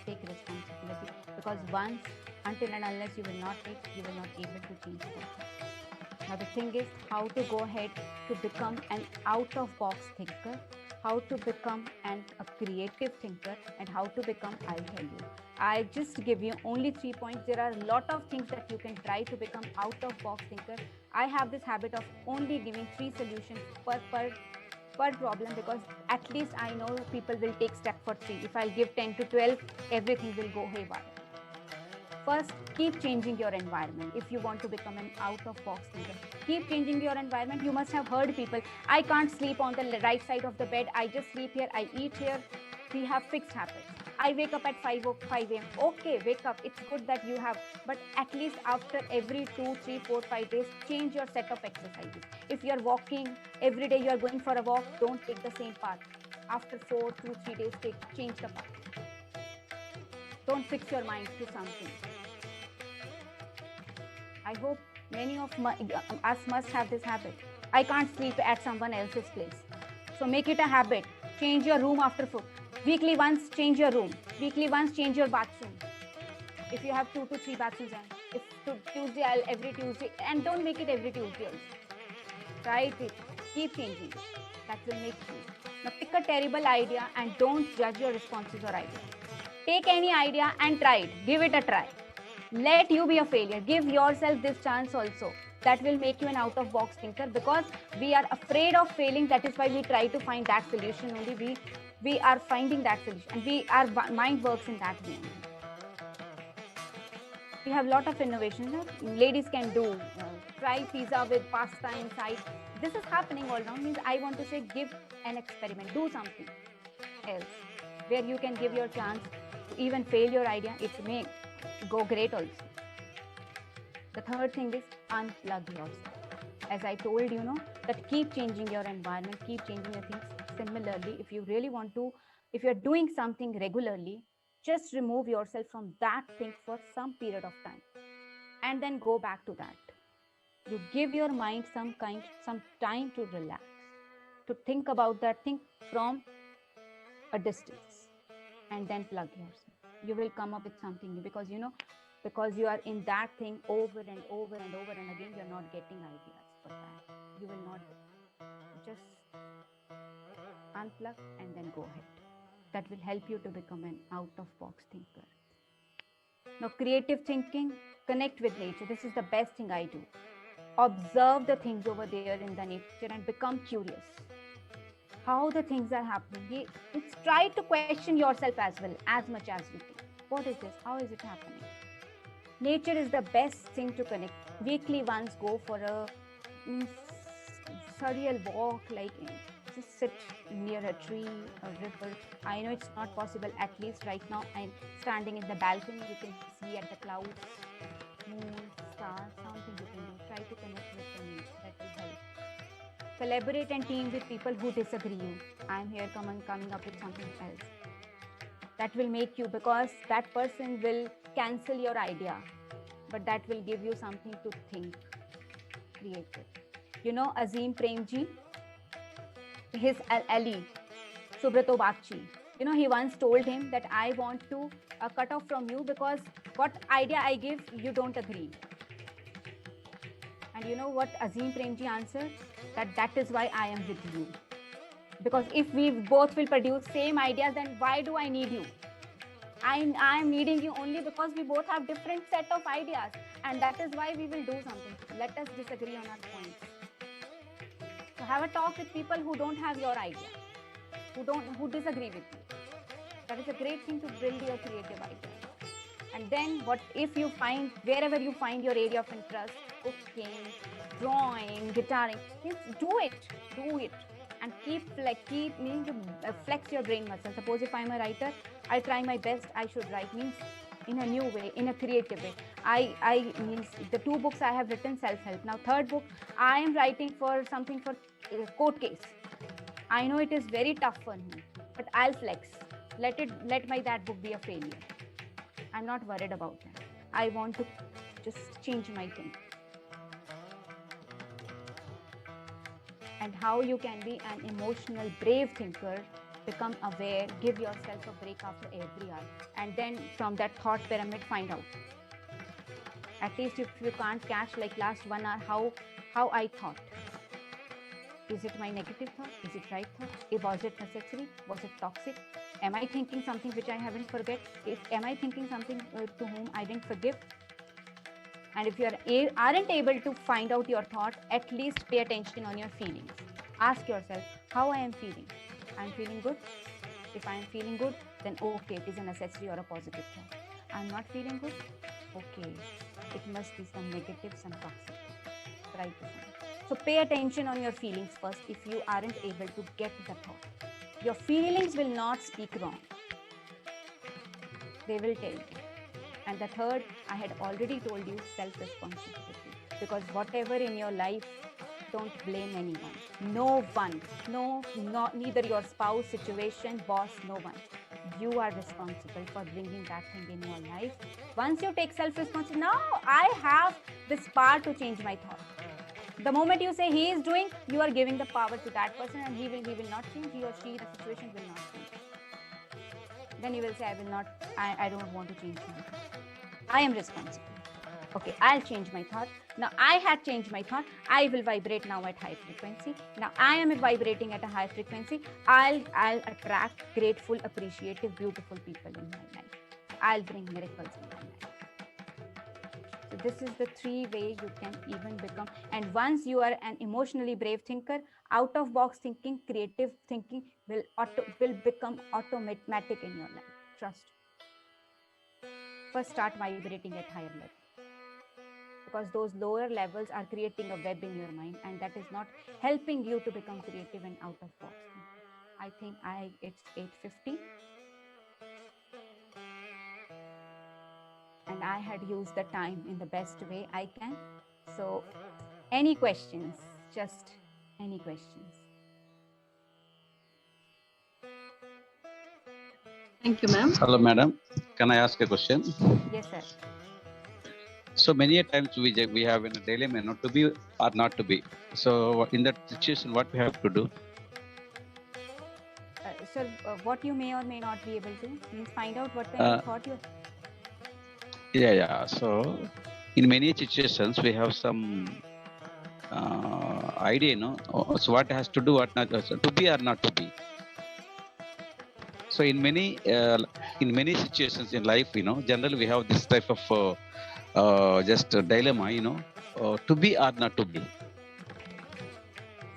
Take responsibility, because once, until and unless you will not take, you will not be able to change that. Now the thing is how to go ahead to become an out-of-box thinker, how to become a creative thinker, and how to become, I'll tell you. I just give you only 3 points. There are a lot of things that you can try to become out-of-box thinker. I have this habit of only giving 3 solutions per problem, because at least I know people will take step for 3. If I give 10 to 12, everything will go haywire. First, keep changing your environment. If you want to become an out-of-box thinker, keep changing your environment. You must have heard people, I can't sleep on the right side of the bed. I just sleep here. I eat here. We have fixed habits. I wake up at 5 a.m. Okay, wake up. It's good that you have, but at least after every 2, 3, 4, 5 days, change your set of exercises. If you're walking every day, you're going for a walk, don't take the same path. After 4 to 3 days, change the path. Don't fix your mind to something. I hope many of us must have this habit. I can't sleep at someone else's place. So make it a habit. Change your room after food. Weekly once, change your room. Weekly once, change your bathroom. If you have 2 to 3 bathrooms, if Tuesday, every Tuesday, and don't make it every Tuesday also. Try it. Keep changing it. That will make sense. Now pick a terrible idea and don't judge your responses or ideas. Take any idea and try it. Give it a try. Let you be a failure. Give yourself this chance also. That will make you an out-of-box thinker, because we are afraid of failing. That is why we try to find that solution only. We are finding that solution, and our mind works in that way. We have a lot of innovations. Ladies can do try pizza with pasta inside. This is happening all around. Means I want to say, give an experiment. Do something else where you can give your chance to even fail your idea. It may go great also. The third thing is unplug yourself. As I told you, that keep changing your environment, keep changing your things. Similarly, if you really want to, if you're doing something regularly, just remove yourself from that thing for some period of time and then go back to that. You give your mind some time to relax, to think about that thing from a distance, and then plug yourself. You will come up with something new, because because you are in that thing over and over and over and again, you're not getting ideas for that. You will not. Just unplug and then go ahead. that will help you to become an out-of-box thinker. Now, creative thinking, connect with nature. This is the best thing I do. Observe the things over there in the nature and become curious. How the things are happening. It's try to question yourself as well, as much as you can. What is this? How is it happening? Nature is the best thing to connect. Weekly once go for a surreal walk, like just sit near a tree, a river. I know it's not possible, at least right now I'm standing in the balcony, you can see at the clouds, moon, stars, something you can do. Try to connect with the nature, that will help. Collaborate and team with people who disagree you. I'm here coming up with something else. That will make you, because that person will cancel your idea, but that will give you something to think, creative. You know Azim Premji, his Ali, Subrato Bakshi. You know, he once told him that I want to cut off from you because what idea I give, you don't agree. And you know what Azim Premji answered? That is why I am with you. Because if we both will produce same ideas, then why do I need you? I am needing you only because we both have different set of ideas, and that is why we will do something. Let us disagree on our points. So have a talk with people who don't have your idea, who disagree with you. That is a great thing to build your creative ideas. And then what if you find, wherever you find your area of interest, cooking, drawing, guitaring, do it. And keep means you flex your brain muscle. Suppose if I'm a writer, I try my best, I should write, means in a new way, in a creative way. I means the 2 books I have written, self-help. Now 3rd book, I am writing for something for court case. I know it is very tough for me, but I'll flex. Let that book be a failure. I'm not worried about that. I want to just change my thing. And how you can be an emotional, brave thinker, become aware, give yourself a break after every hour. And then from that thought pyramid, find out. At least if you can't catch like last 1 hour, how I thought. Is it my negative thought? Is it right thought? Was it necessary? Was it toxic? Am I thinking something which I haven't forget? Am I thinking something to whom I didn't forgive? And if you aren't able to find out your thought, at least pay attention on your feelings. Ask yourself how I am feeling. I'm feeling good. If I'm feeling good, then okay, it is a necessary or a positive thought. I'm not feeling good. Okay, it must be some negative, some toxic. Right. So pay attention on your feelings first if you aren't able to get the thought. Your feelings will not speak wrong. They will tell you. And the 3rd, I had already told you, self-responsibility. Because whatever in your life, don't blame anyone. No one. Neither your spouse, situation, boss, no one. You are responsible for bringing that thing in your life. Once you take self-responsibility, now I have this power to change my thought. The moment you say he is doing, you are giving the power to that person, and he will not change, he or she, the situation will not change. Then you will say, I don't want to change my thought. I am responsible. Okay, I'll change my thought. Now I had changed my thought. I will vibrate now at high frequency. Now I am vibrating at a high frequency. I'll attract grateful, appreciative, beautiful people in my life. I'll bring miracles in my life. So this is the 3 ways you can even become. And once you are an emotionally brave thinker, out of box thinking, creative thinking will become automatic in your life. Trust. First, start vibrating at higher level. Because those lower levels are creating a web in your mind, and that is not helping you to become creative and out of box. I think it's 8:50. And I had used the time in the best way I can. So any questions? Just any questions? Thank you, ma'am. Hello, madam. Can I ask a question? Yes, sir. So many a times we have in a dilemma not to be or not to be. So in that situation, what we have to do? Sir, what you may or may not be able to, means find out what kind of thought you. Yeah. So in many situations, we have some idea, So what has to do, what not, to be or not to be. So in many situations in life, generally we have this type of just a dilemma, to be or not to be.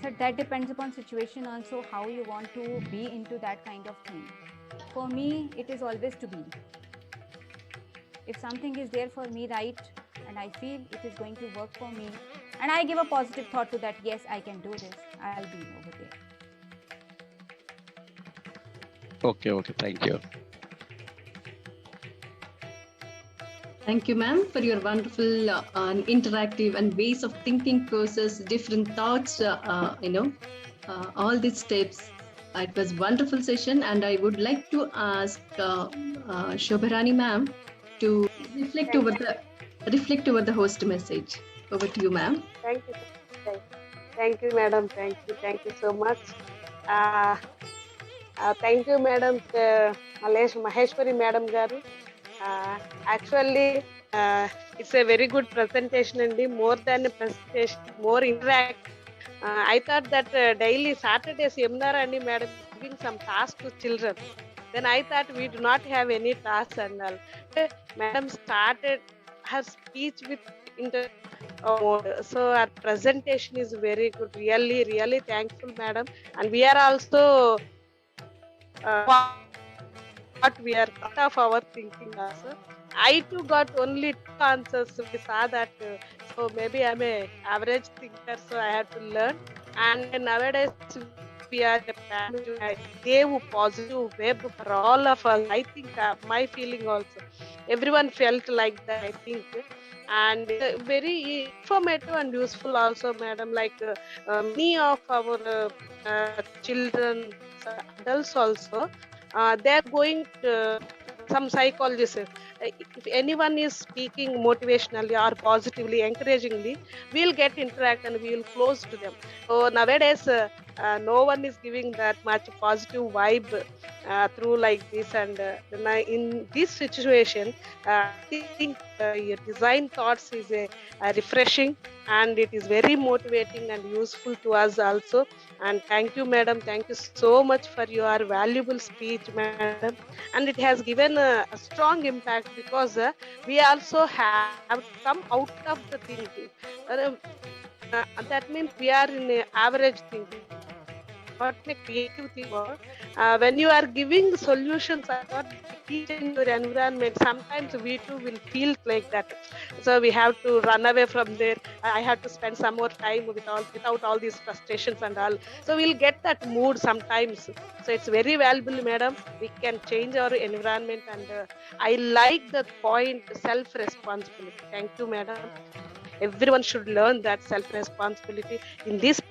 So that depends upon situation also, how you want to be into that kind of thing. For me, it is always to be. If something is there for me, right, and I feel it is going to work for me, and I give a positive thought to that, yes, I can do this, I'll be over there. Okay, thank you. Thank you, ma'am, for your wonderful and interactive and ways of thinking process, different thoughts, all these steps. It was wonderful session, and I would like to ask Shobharani ma'am to reflect over the host message. Over to you, ma'am. Thank you. Thank you, madam. Thank you so much. Thank you, madam. Maheshwari madam garu. Actually, it's a very good presentation, and more than a presentation, more interact. I thought that daily Saturday seminar and madam giving some tasks to children. Then I thought we do not have any tasks and all. Madam started her speech with so our presentation is very good. Really thankful, madam. And we are also what we are out of our thinking also. I too got only 2 answers. So we saw that. So maybe I'm a average thinker, so I have to learn. And nowadays we are a family. Gave positive web for all of us. I think my feeling also. Everyone felt like that, I think. And very informative and useful also, madam. Like many of our children, adults also, they're going to some psychologists. If anyone is speaking motivationally or positively, encouragingly, we'll get interact and we will close to them. So nowadays, no one is giving that much positive vibe through like this. And in this situation, I think your design thoughts is a refreshing, and it is very motivating and useful to us also. And thank you, madam. Thank you so much for your valuable speech, madam. And it has given a strong impact, because we also have come out of the thinking. That means we are in a average thinking. What a creative thing. When you are giving solutions about teach in your environment, sometimes we too will feel like that. So we have to run away from there. I have to spend some more time without all these frustrations and all. So we'll get that mood sometimes. So it's very valuable, madam. We can change our environment, and I like the point self-responsibility. Thank you, madam. Everyone should learn that self-responsibility in this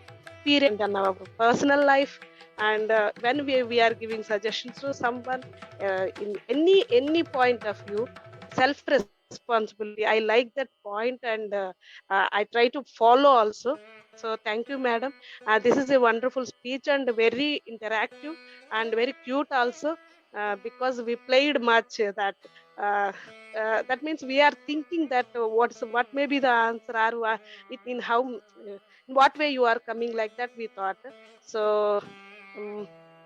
period in our personal life. And when we are giving suggestions to someone in any point of view, self-responsibility, I like that point, and I try to follow also. So thank you, madam. This is a wonderful speech and very interactive and very cute also, because we played much that that means we are thinking that what may be the answer, or in how in what way you are coming, like that we thought. So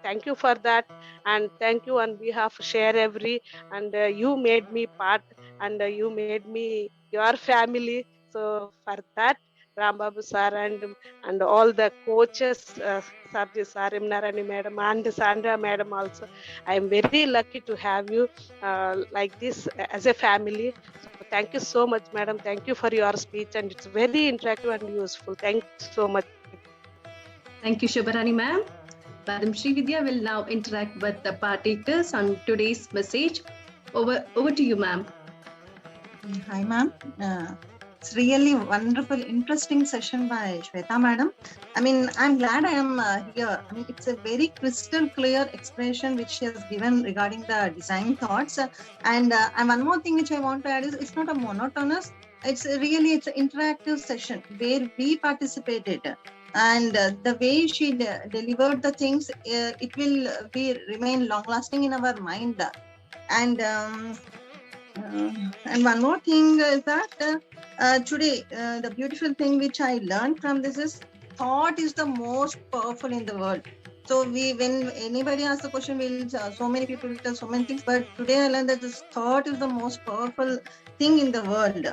thank you for that, and thank you on behalf of Share Every, and you made me part, and you made me your family. So for that, Rambabu sir and all the coaches, Sarji sir, Imnarani madam, and Sandra madam also, I am very lucky to have you like this as a family. So thank you so much, madam. Thank you for your speech, and it's very interactive and useful. Thank you so much. Thank you, Shobharani ma'am. Madam Srividya will now interact with the partakers on today's message. Over to you, ma'am. Hi, ma'am. It's really wonderful, interesting session by Shweta madam. I mean, I'm glad I am here. I mean, it's a very crystal clear expression which she has given regarding the design thoughts. And one more thing which I want to add is, it's not a monotonous. It's an interactive session where we participated. And the way she delivered the things, it will remain long lasting in our mind. And one more thing is that today, the beautiful thing which I learned from this is, thought is the most powerful in the world. So when anybody asks a question, so many people will tell so many things. But today I learned that this thought is the most powerful thing in the world.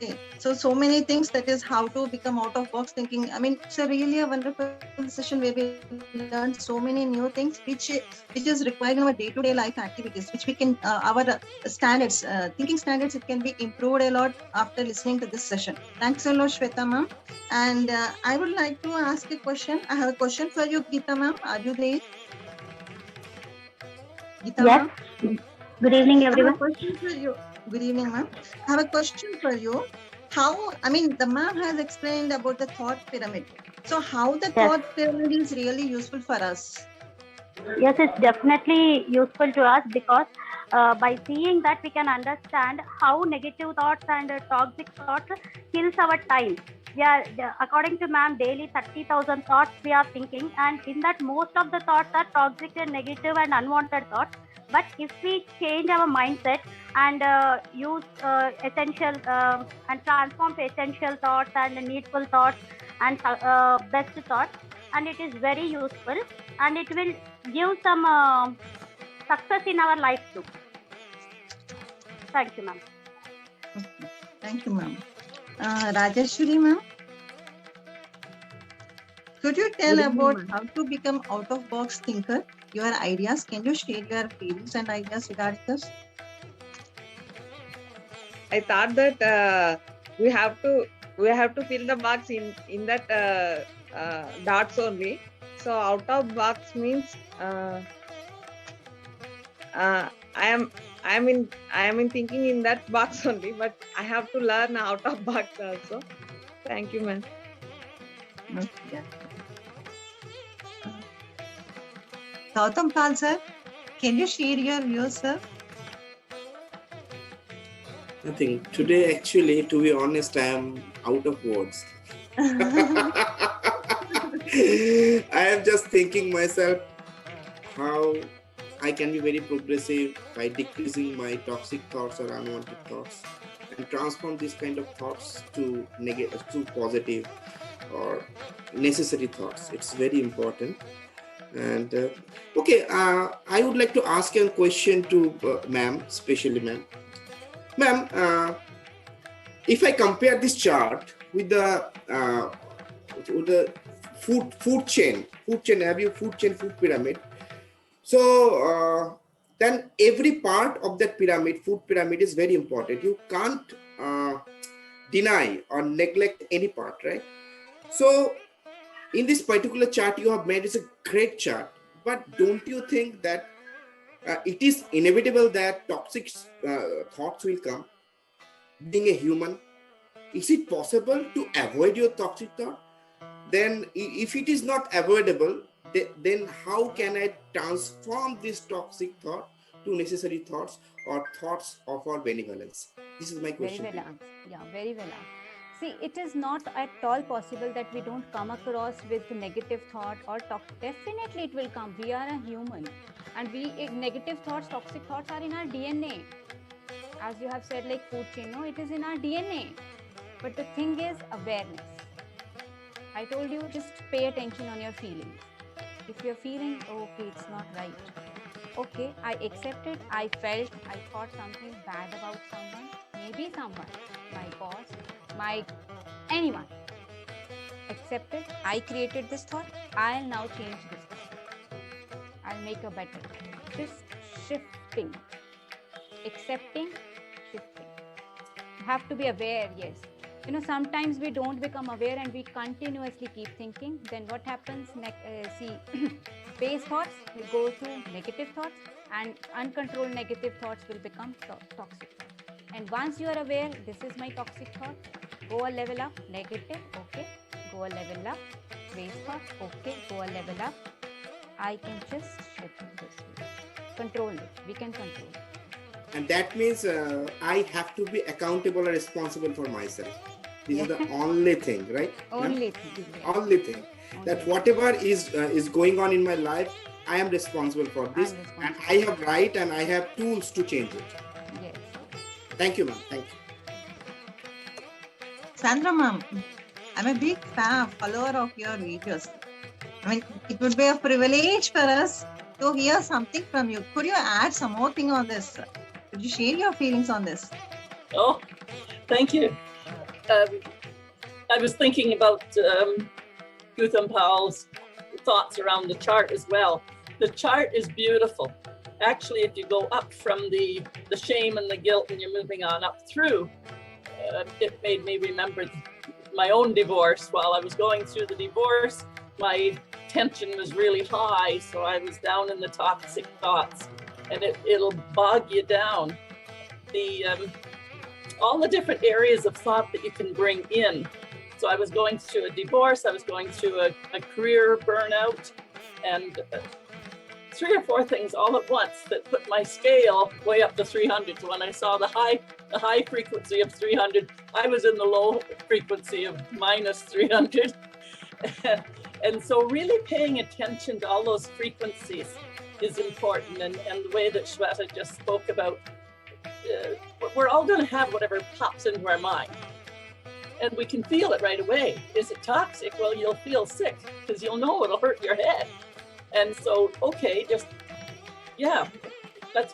Okay. So many things, that is how to become out of box thinking. I mean, it's a really a wonderful session where we learned so many new things, which is required in our day-to-day life activities, which we can our standards, thinking standards, it can be improved a lot after listening to this session. Thanks a lot, Shweta ma'am. And I would like to ask a question. I have a question for you, Geeta ma'am. Are you there? Geeta Yes. ma'am. Good evening, I have everyone. a question for you. Good evening, ma'am. I have a question for you. The ma'am has explained about the thought pyramid. So how the thought pyramid is really useful for us? Yes, it's definitely useful to us because by seeing that we can understand how negative thoughts and toxic thoughts kills our time. Yeah, according to ma'am, daily 30,000 thoughts we are thinking, and in that most of the thoughts are toxic and negative and unwanted thoughts. But if we change our mindset and use essential and transform to essential thoughts and needful thoughts and best thoughts, and it is very useful, and it will give some success in our life too. Thank you, ma'am. Okay. Thank you, ma'am. Rajeshwari ma'am, could you tell about how to become out of box thinker? Your ideas. Can you share your feelings and ideas regarding this? I thought that we have to fill the box in that dots only. So out of box means I am in thinking in that box only, but I have to learn out of box also. Thank you, ma'am. Okay. Gautam Pal sir, can you share your views, sir? Nothing. Today, actually, to be honest, I am out of words. I am just thinking myself how I can be very progressive by decreasing my toxic thoughts or unwanted thoughts and transform these kind of thoughts to negative, to positive or necessary thoughts. It's very important. And okay, I would like to ask a question to ma'am, especially ma'am. Ma'am, if I compare this chart with the food chain, food pyramid. So then every part of that pyramid, food pyramid, is very important. You can't deny or neglect any part, right? So in this particular chart you have made, is a great chart, but don't you think that it is inevitable that toxic thoughts will come? Being a human, is it possible to avoid your toxic thought? Then if it is not avoidable, then how can I transform this toxic thought to necessary thoughts or thoughts of our benevolence? This is my question. Very well answered. Yeah, very well answered. See, it is not at all possible that we don't come across with negative thought or talk. Definitely it will come. We are a human, and negative thoughts, toxic thoughts are in our DNA. As you have said, like food chain, no, it is in our DNA. But the thing is awareness. I told you, just pay attention on your feelings. If you're feeling, okay, it's not right. Okay, I accepted, I felt, I thought something bad about someone, maybe someone, my boss, anyone. Accepted, I created this thought, I'll now change this thought. I'll make a better. Just shifting. Accepting, shifting. You have to be aware, yes. You know, sometimes we don't become aware and we continuously keep thinking. Then what happens? Base thoughts will go to negative thoughts, and uncontrolled negative thoughts will become toxic thoughts. And once you are aware, this is my toxic thought, go a level up, negative, okay, go a level up, base thought, okay, go a level up. I can just shift this way. Control it. We can control it. And that means I have to be accountable and responsible for myself. This is the only thing, right? Only thing. Only thing. That whatever is going on in my life, I am responsible for this, and I have right and I have tools to change it. Yes. Thank you, ma'am. Thank you. Sandra ma'am, I'm a big follower of your videos. I mean, it would be a privilege for us to hear something from you. Could you add some more thing on this? Could you share your feelings on this? Oh, thank you. I was thinking about Gutham Powell's thoughts around the chart as well. The chart is beautiful. Actually, if you go up from the shame and the guilt and you're moving on up through, it made me remember my own divorce. While I was going through the divorce, my tension was really high, so I was down in the toxic thoughts, and it'll bog you down. All the different areas of thought that you can bring in. So I was going through a divorce, I was going through a career burnout, and 3 or 4 things all at once that put my scale way up to 300. So when I saw the high frequency of 300, I was in the low frequency of minus 300. And so really paying attention to all those frequencies is important. And the way that Shweta just spoke about, we're all going to have whatever pops into our mind. And we can feel it right away. Is it toxic? Well, you'll feel sick because you'll know it'll hurt your head. And so, okay, let's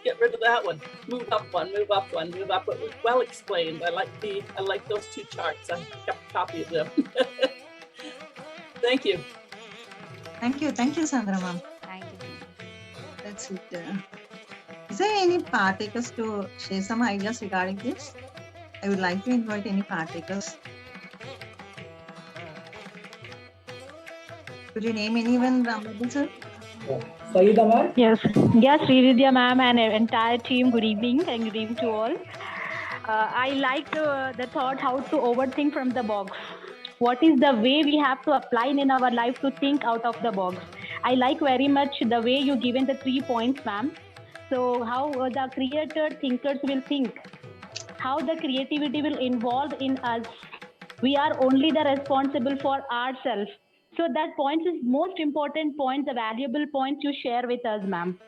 get rid of that one. Move up one, move up one, move up. It was well explained. I like those 2 charts. I kept a copy of them. Thank you. Thank you, Sandra ma'am. Thank you. That's it. Is there any partakers to share some ideas regarding this? I would like to invite any partakers. Could you name anyone, Ramabhu sir? Saida ma'am? Yes, Srividya ma'am and entire team, good evening and good evening to all. I like the thought how to overthink from the box. What is the way we have to apply in our life to think out of the box? I like very much the way you given the 3 points, ma'am. So how the creator thinkers will think, how the creativity will involve in us. We are only the responsible for ourselves. So that point is most important point, the valuable points you share with us, ma'am.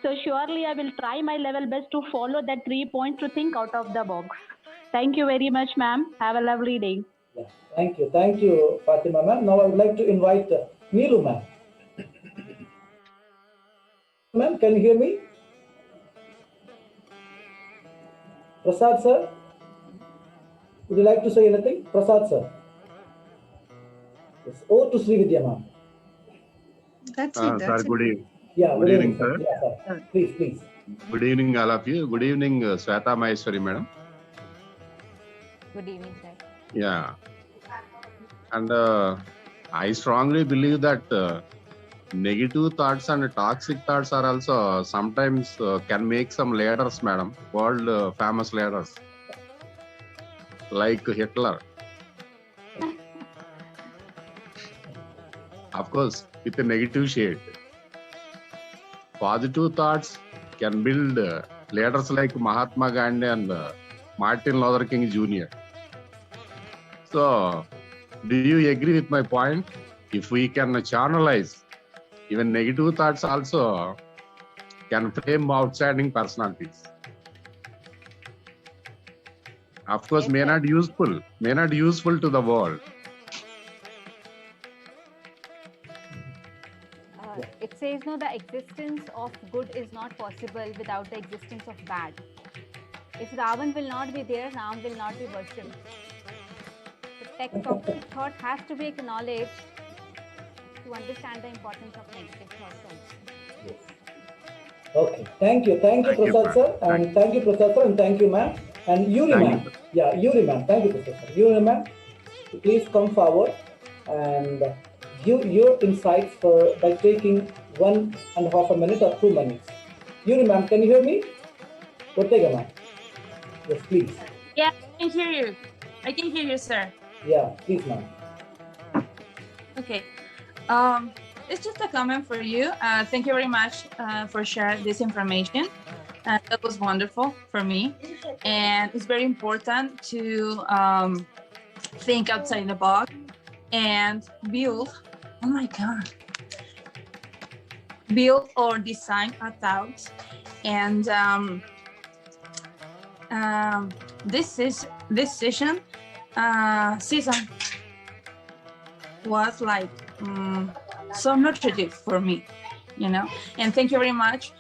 So surely I will try my level best to follow that 3 points to think out of the box. Thank you very much, ma'am. Have a lovely day. Yeah, thank you, Fatima ma'am. Now I would like to invite Neelu ma'am. Ma'am, can you hear me? Prasad sir, would you like to say anything? Prasad sir. Yes. Over to Srividya ma'am. That's it. Sir, good evening. Yeah, good evening, sir. Yeah, sir. Please. Good evening, all of you. Good evening, Sweta Maheshwari madam. Good evening, sir. Yeah. And I strongly believe that negative thoughts and toxic thoughts are also sometimes can make some leaders, madam, world famous leaders, like Hitler. Of course, with a negative shade. Positive thoughts can build leaders like Mahatma Gandhi and Martin Luther King Jr. So, do you agree with my point? If we can channelize, even negative thoughts also can frame outstanding personalities. Of course, may not useful to the world. It says, no, the existence of good is not possible without the existence of bad. If Ravan will not be there, Ram will not be worshipped. The toxic thought has to be acknowledged to understand the importance of negative thoughts also. Yes. Okay, thank you, Prasad sir, and thank you, Prasad sir, and thank you, ma'am. And Yuri ma'am, Yuri ma'am, thank you, Prasad sir. Yuri ma'am, please come forward and give your insights by taking 1.5 minutes or 2 minutes. Yuri ma'am, can you hear me? Ortega ma'am. Yes, please. Yeah, I can hear you. I can hear you, sir. Yeah, please, ma'am. Okay. It's just a comment for you. Thank you very much for sharing this information. That was wonderful for me. And it's very important to think outside the box and build, oh my God, build or design a thought. And this season was like so nutritive for me, you know. And thank you very much,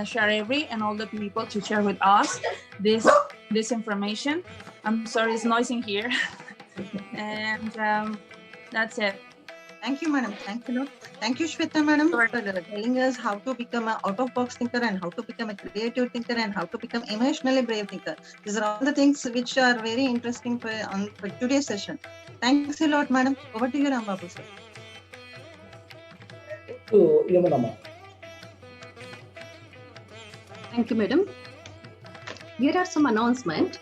Sharevery, and all the people to share with us this information. I'm sorry, it's noisy here. And that's it. Thank you, madam. Thank you. Thank you, Shweta, madam, for telling us how to become an out-of-box thinker and how to become a creative thinker and how to become emotionally brave thinker. These are all the things which are very interesting for today's session. Thanks a lot, madam. Over to you, Rambabu, sir. To Yamunama. Thank you, madam. Here are some announcements.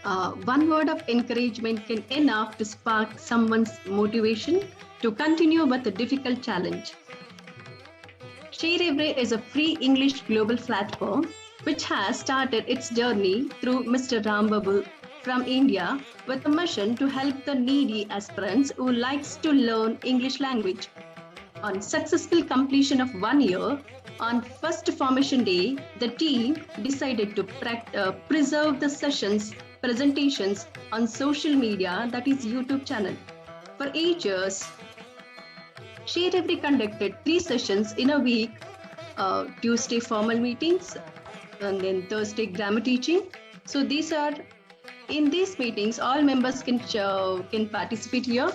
One word of encouragement can enough to spark someone's motivation to continue with a difficult challenge. Sharevery is a free English global platform which has started its journey through Mr. Rambabu from India with a mission to help the needy aspirants who likes to learn English language. On successful completion of 1 year, on first formation day, the team decided to preserve the presentations on social media, that is YouTube channel. For 8 years, Sharevery conducted 3 sessions in a week, Tuesday formal meetings, and then Thursday grammar teaching. So in these meetings, all members can participate here.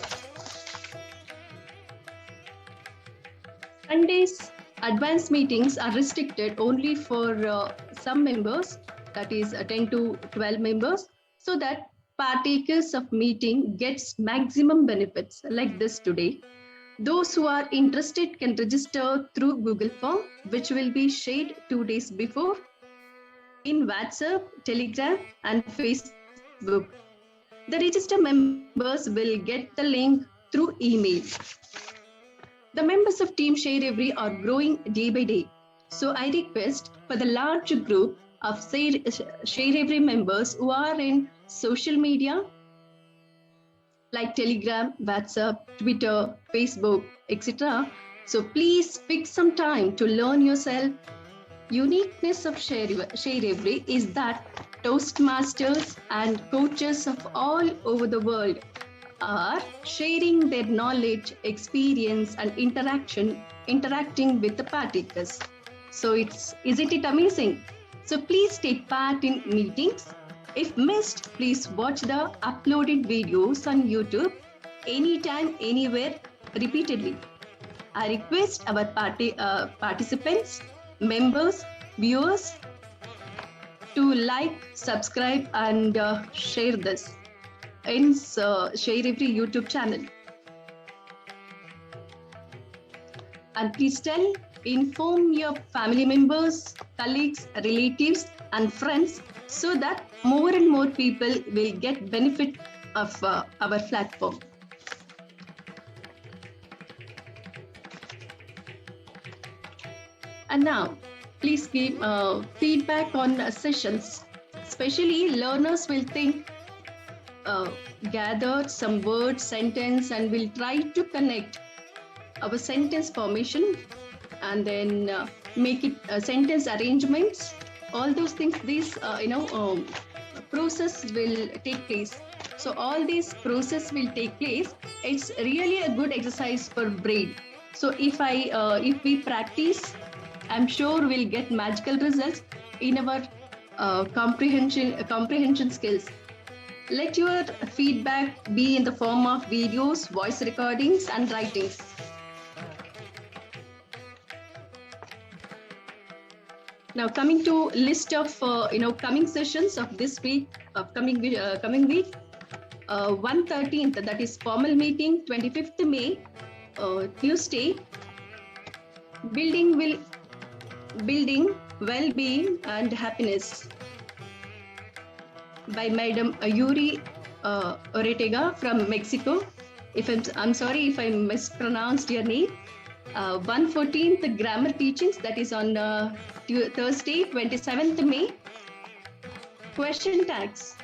Sundays advanced meetings are restricted only for some members, that is 10 to 12 members, so that partakers of meeting gets maximum benefits like this today. Those who are interested can register through Google Form, which will be shared 2 days before in WhatsApp, Telegram, and Facebook. The registered members will get the link through email. The members of Team Sharevery are growing day by day. So I request for the large group of Sharevery members who are in social media like Telegram, WhatsApp, Twitter, Facebook, etc. So please fix some time to learn yourself. Uniqueness of Sharevery is that Toastmasters and coaches of all over the world are sharing their knowledge, experience, and interacting with the partakers. So isn't it amazing? So please take part in meetings. If missed, please watch the uploaded videos on YouTube anytime, anywhere, repeatedly. I request our participants, members, viewers to like, subscribe, and share this in Sharevery YouTube channel. And please inform your family members, colleagues, relatives, and friends so that more and more people will get benefit of our platform. And now, please give feedback on sessions. Especially learners will gather some word, sentence, and will try to connect our sentence formation and then make it sentence arrangements. All those things, these process will take place. So all these process will take place. It's really a good exercise for brain. So if we practice, I'm sure we'll get magical results in our comprehension skills. Let your feedback be in the form of videos, voice recordings, and writings. Now coming to list of coming sessions of this week, coming week, 1/13th, that is formal meeting, 25th May, Tuesday, building well-being and happiness by Madam Yuri Ortega from Mexico. I'm sorry if I mispronounced your name. 1/14th grammar teachings, that is on Thursday, 27th May. Question tags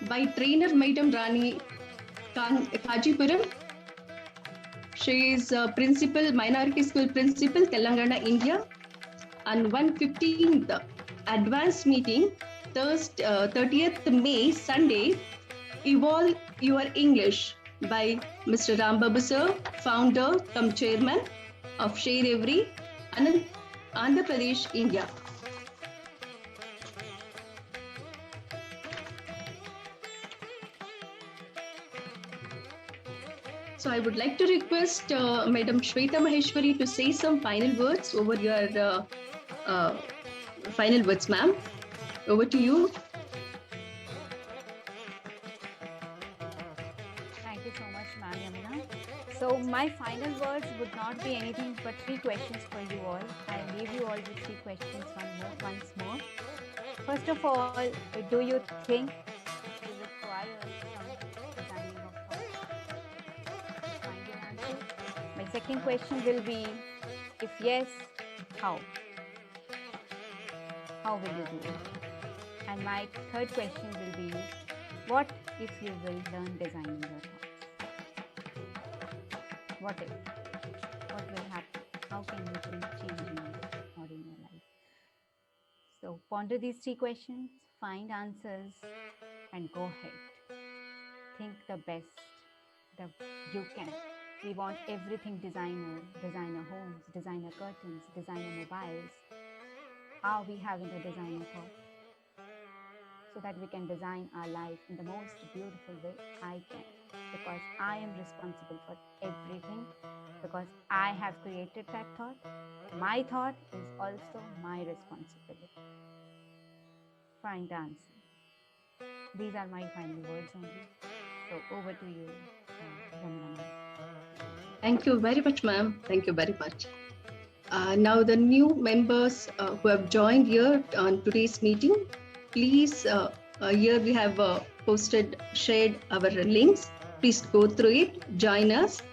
by trainer Madam Rani Kajipuram. She is principal, minority school principal, Telangana, India. And 1/15th advanced meeting, 30th May, Sunday, Evolve Your English by Mr. Rambabu sir, founder cum chairman. of Share Every, Andhra Pradesh, India. So I would like to request Madam Shweta Maheshwari to say some final words over your final words, ma'am. Over to you. Thank you so much, ma'am Yamuna. So my final words would not be anything but 3 questions for you all. I'll leave you all with 3 questions once more. First of all, do you think you require some designing of thoughts? Find your answer. My second question will be, if yes, how? How will you do it? And my third question will be, what if you will learn designing your thoughts? What if? What will happen? How can you bring change in your life or in your life? So ponder these 3 questions, find answers, and go ahead. Think the best that you can. We want everything designer homes, designer curtains, designer mobiles. Are we having a designer thought? So that we can design our life in the most beautiful way I can. Because I am responsible for everything. Because I have created that thought. My thought is also my responsibility. Find the answer. These are my final words only. So over to you, Yamuna ma'am. Thank you very much, ma'am. Thank you very much. Now the new members who have joined here on today's meeting, please, here we have shared our links. Please go through it, join us.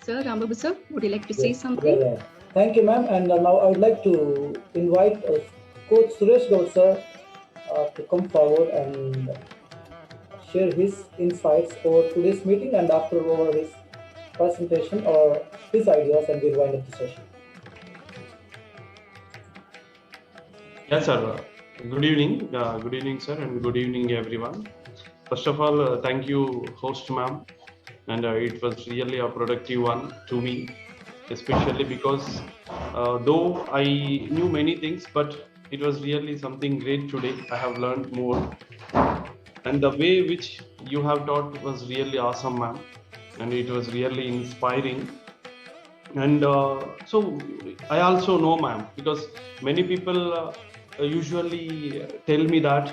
Sir, Rambabu sir, would you like to say something? Yeah. Thank you, ma'am. And now I would like to invite Coach Suresh Gaur sir to come forward and share his insights for today's meeting, and after over his presentation or his ideas, and we'll wind up the session. Yes, sir. Good evening. Good evening, sir, and good evening, everyone. First of all, thank you, host ma'am. And it was really a productive one to me, especially because though I knew many things, but it was really something great today. I have learned more. And the way which you have taught was really awesome, ma'am. And it was really inspiring. And so I also know, ma'am, because many people usually tell me that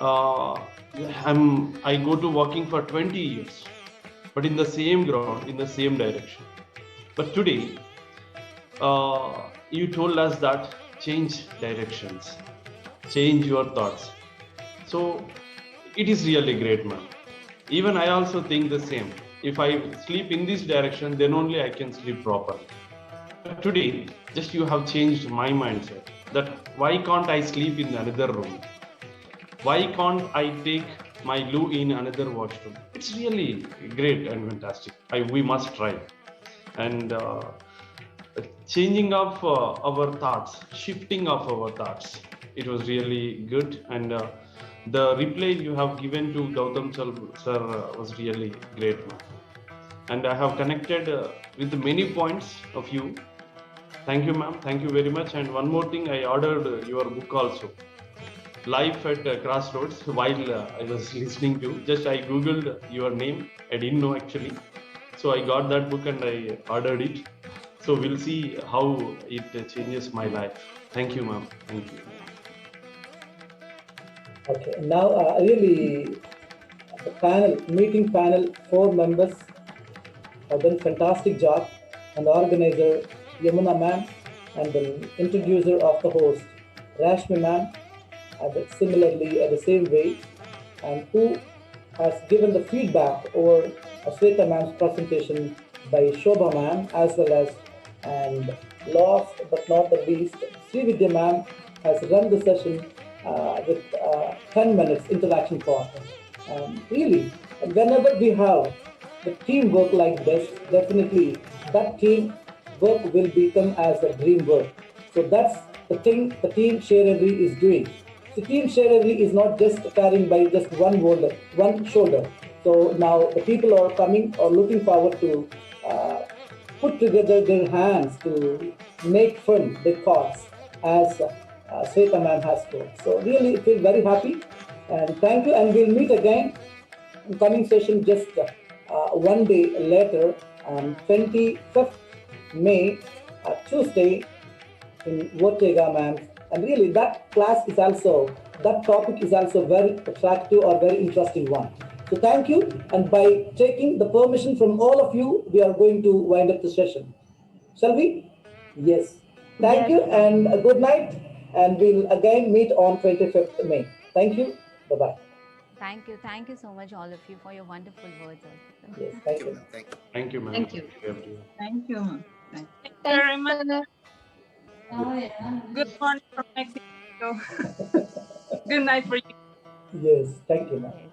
I go to working for 20 years, but in the same ground, in the same direction. But today, you told us that change directions, change your thoughts. So it is really great, man. Even I also think the same. If I sleep in this direction, then only I can sleep properly. But today, just you have changed my mindset that why can't I sleep in another room? Why can't I take my loo in another washroom? It's really great and fantastic. We must try. And changing of our thoughts, shifting of our thoughts, it was really good. And the reply you have given to Gautam sir was really great. And I have connected with many points of you. Thank you, ma'am. Thank you very much. And one more thing, I ordered your book also. Life at Crossroads, while I was listening to, just I googled your name. I didn't know actually. So I got that book and I ordered it. So we'll see how it changes my life. Thank you, ma'am. Thank you. Okay, now really the meeting panel, 4 members have done fantastic job, and the organizer Yamuna ma'am and the introducer of the host Rashmi ma'am, and similarly the same way, and who has given the feedback over Shweta ma'am's presentation by Shobha ma'am, as well as, and last but not the least, Srividya ma'am has run the session with 10 minutes interaction part. Really, whenever we have the teamwork like this, definitely that team work will become as a dream work. So that's the thing the team Share Every is doing. So team Share Every is not just carrying by just one shoulder. So now the people are coming or looking forward to put together their hands to make firm their thoughts as Sweta ma'am has told. So really feel very happy and thank you, and we'll meet again in coming session just one day later on 25th May, Tuesday in Vortega ma'am. And really that class is also, that topic is also very attractive or very interesting one. So thank you, and by taking the permission from all of you, we are going to wind up the session. Shall we? Yes. Thank you and a good night, and we'll again meet on 25th May. Thank you. Bye-bye. Thank you. Thank you so much, all of you, for your wonderful words. Also. Yes, thank you. Thank you, ma'am. Thank you. everyone. Thank you, ma'am. Thank you very much. Good morning from Mexico. Good night for you. Yes, thank you, ma'am. Yes.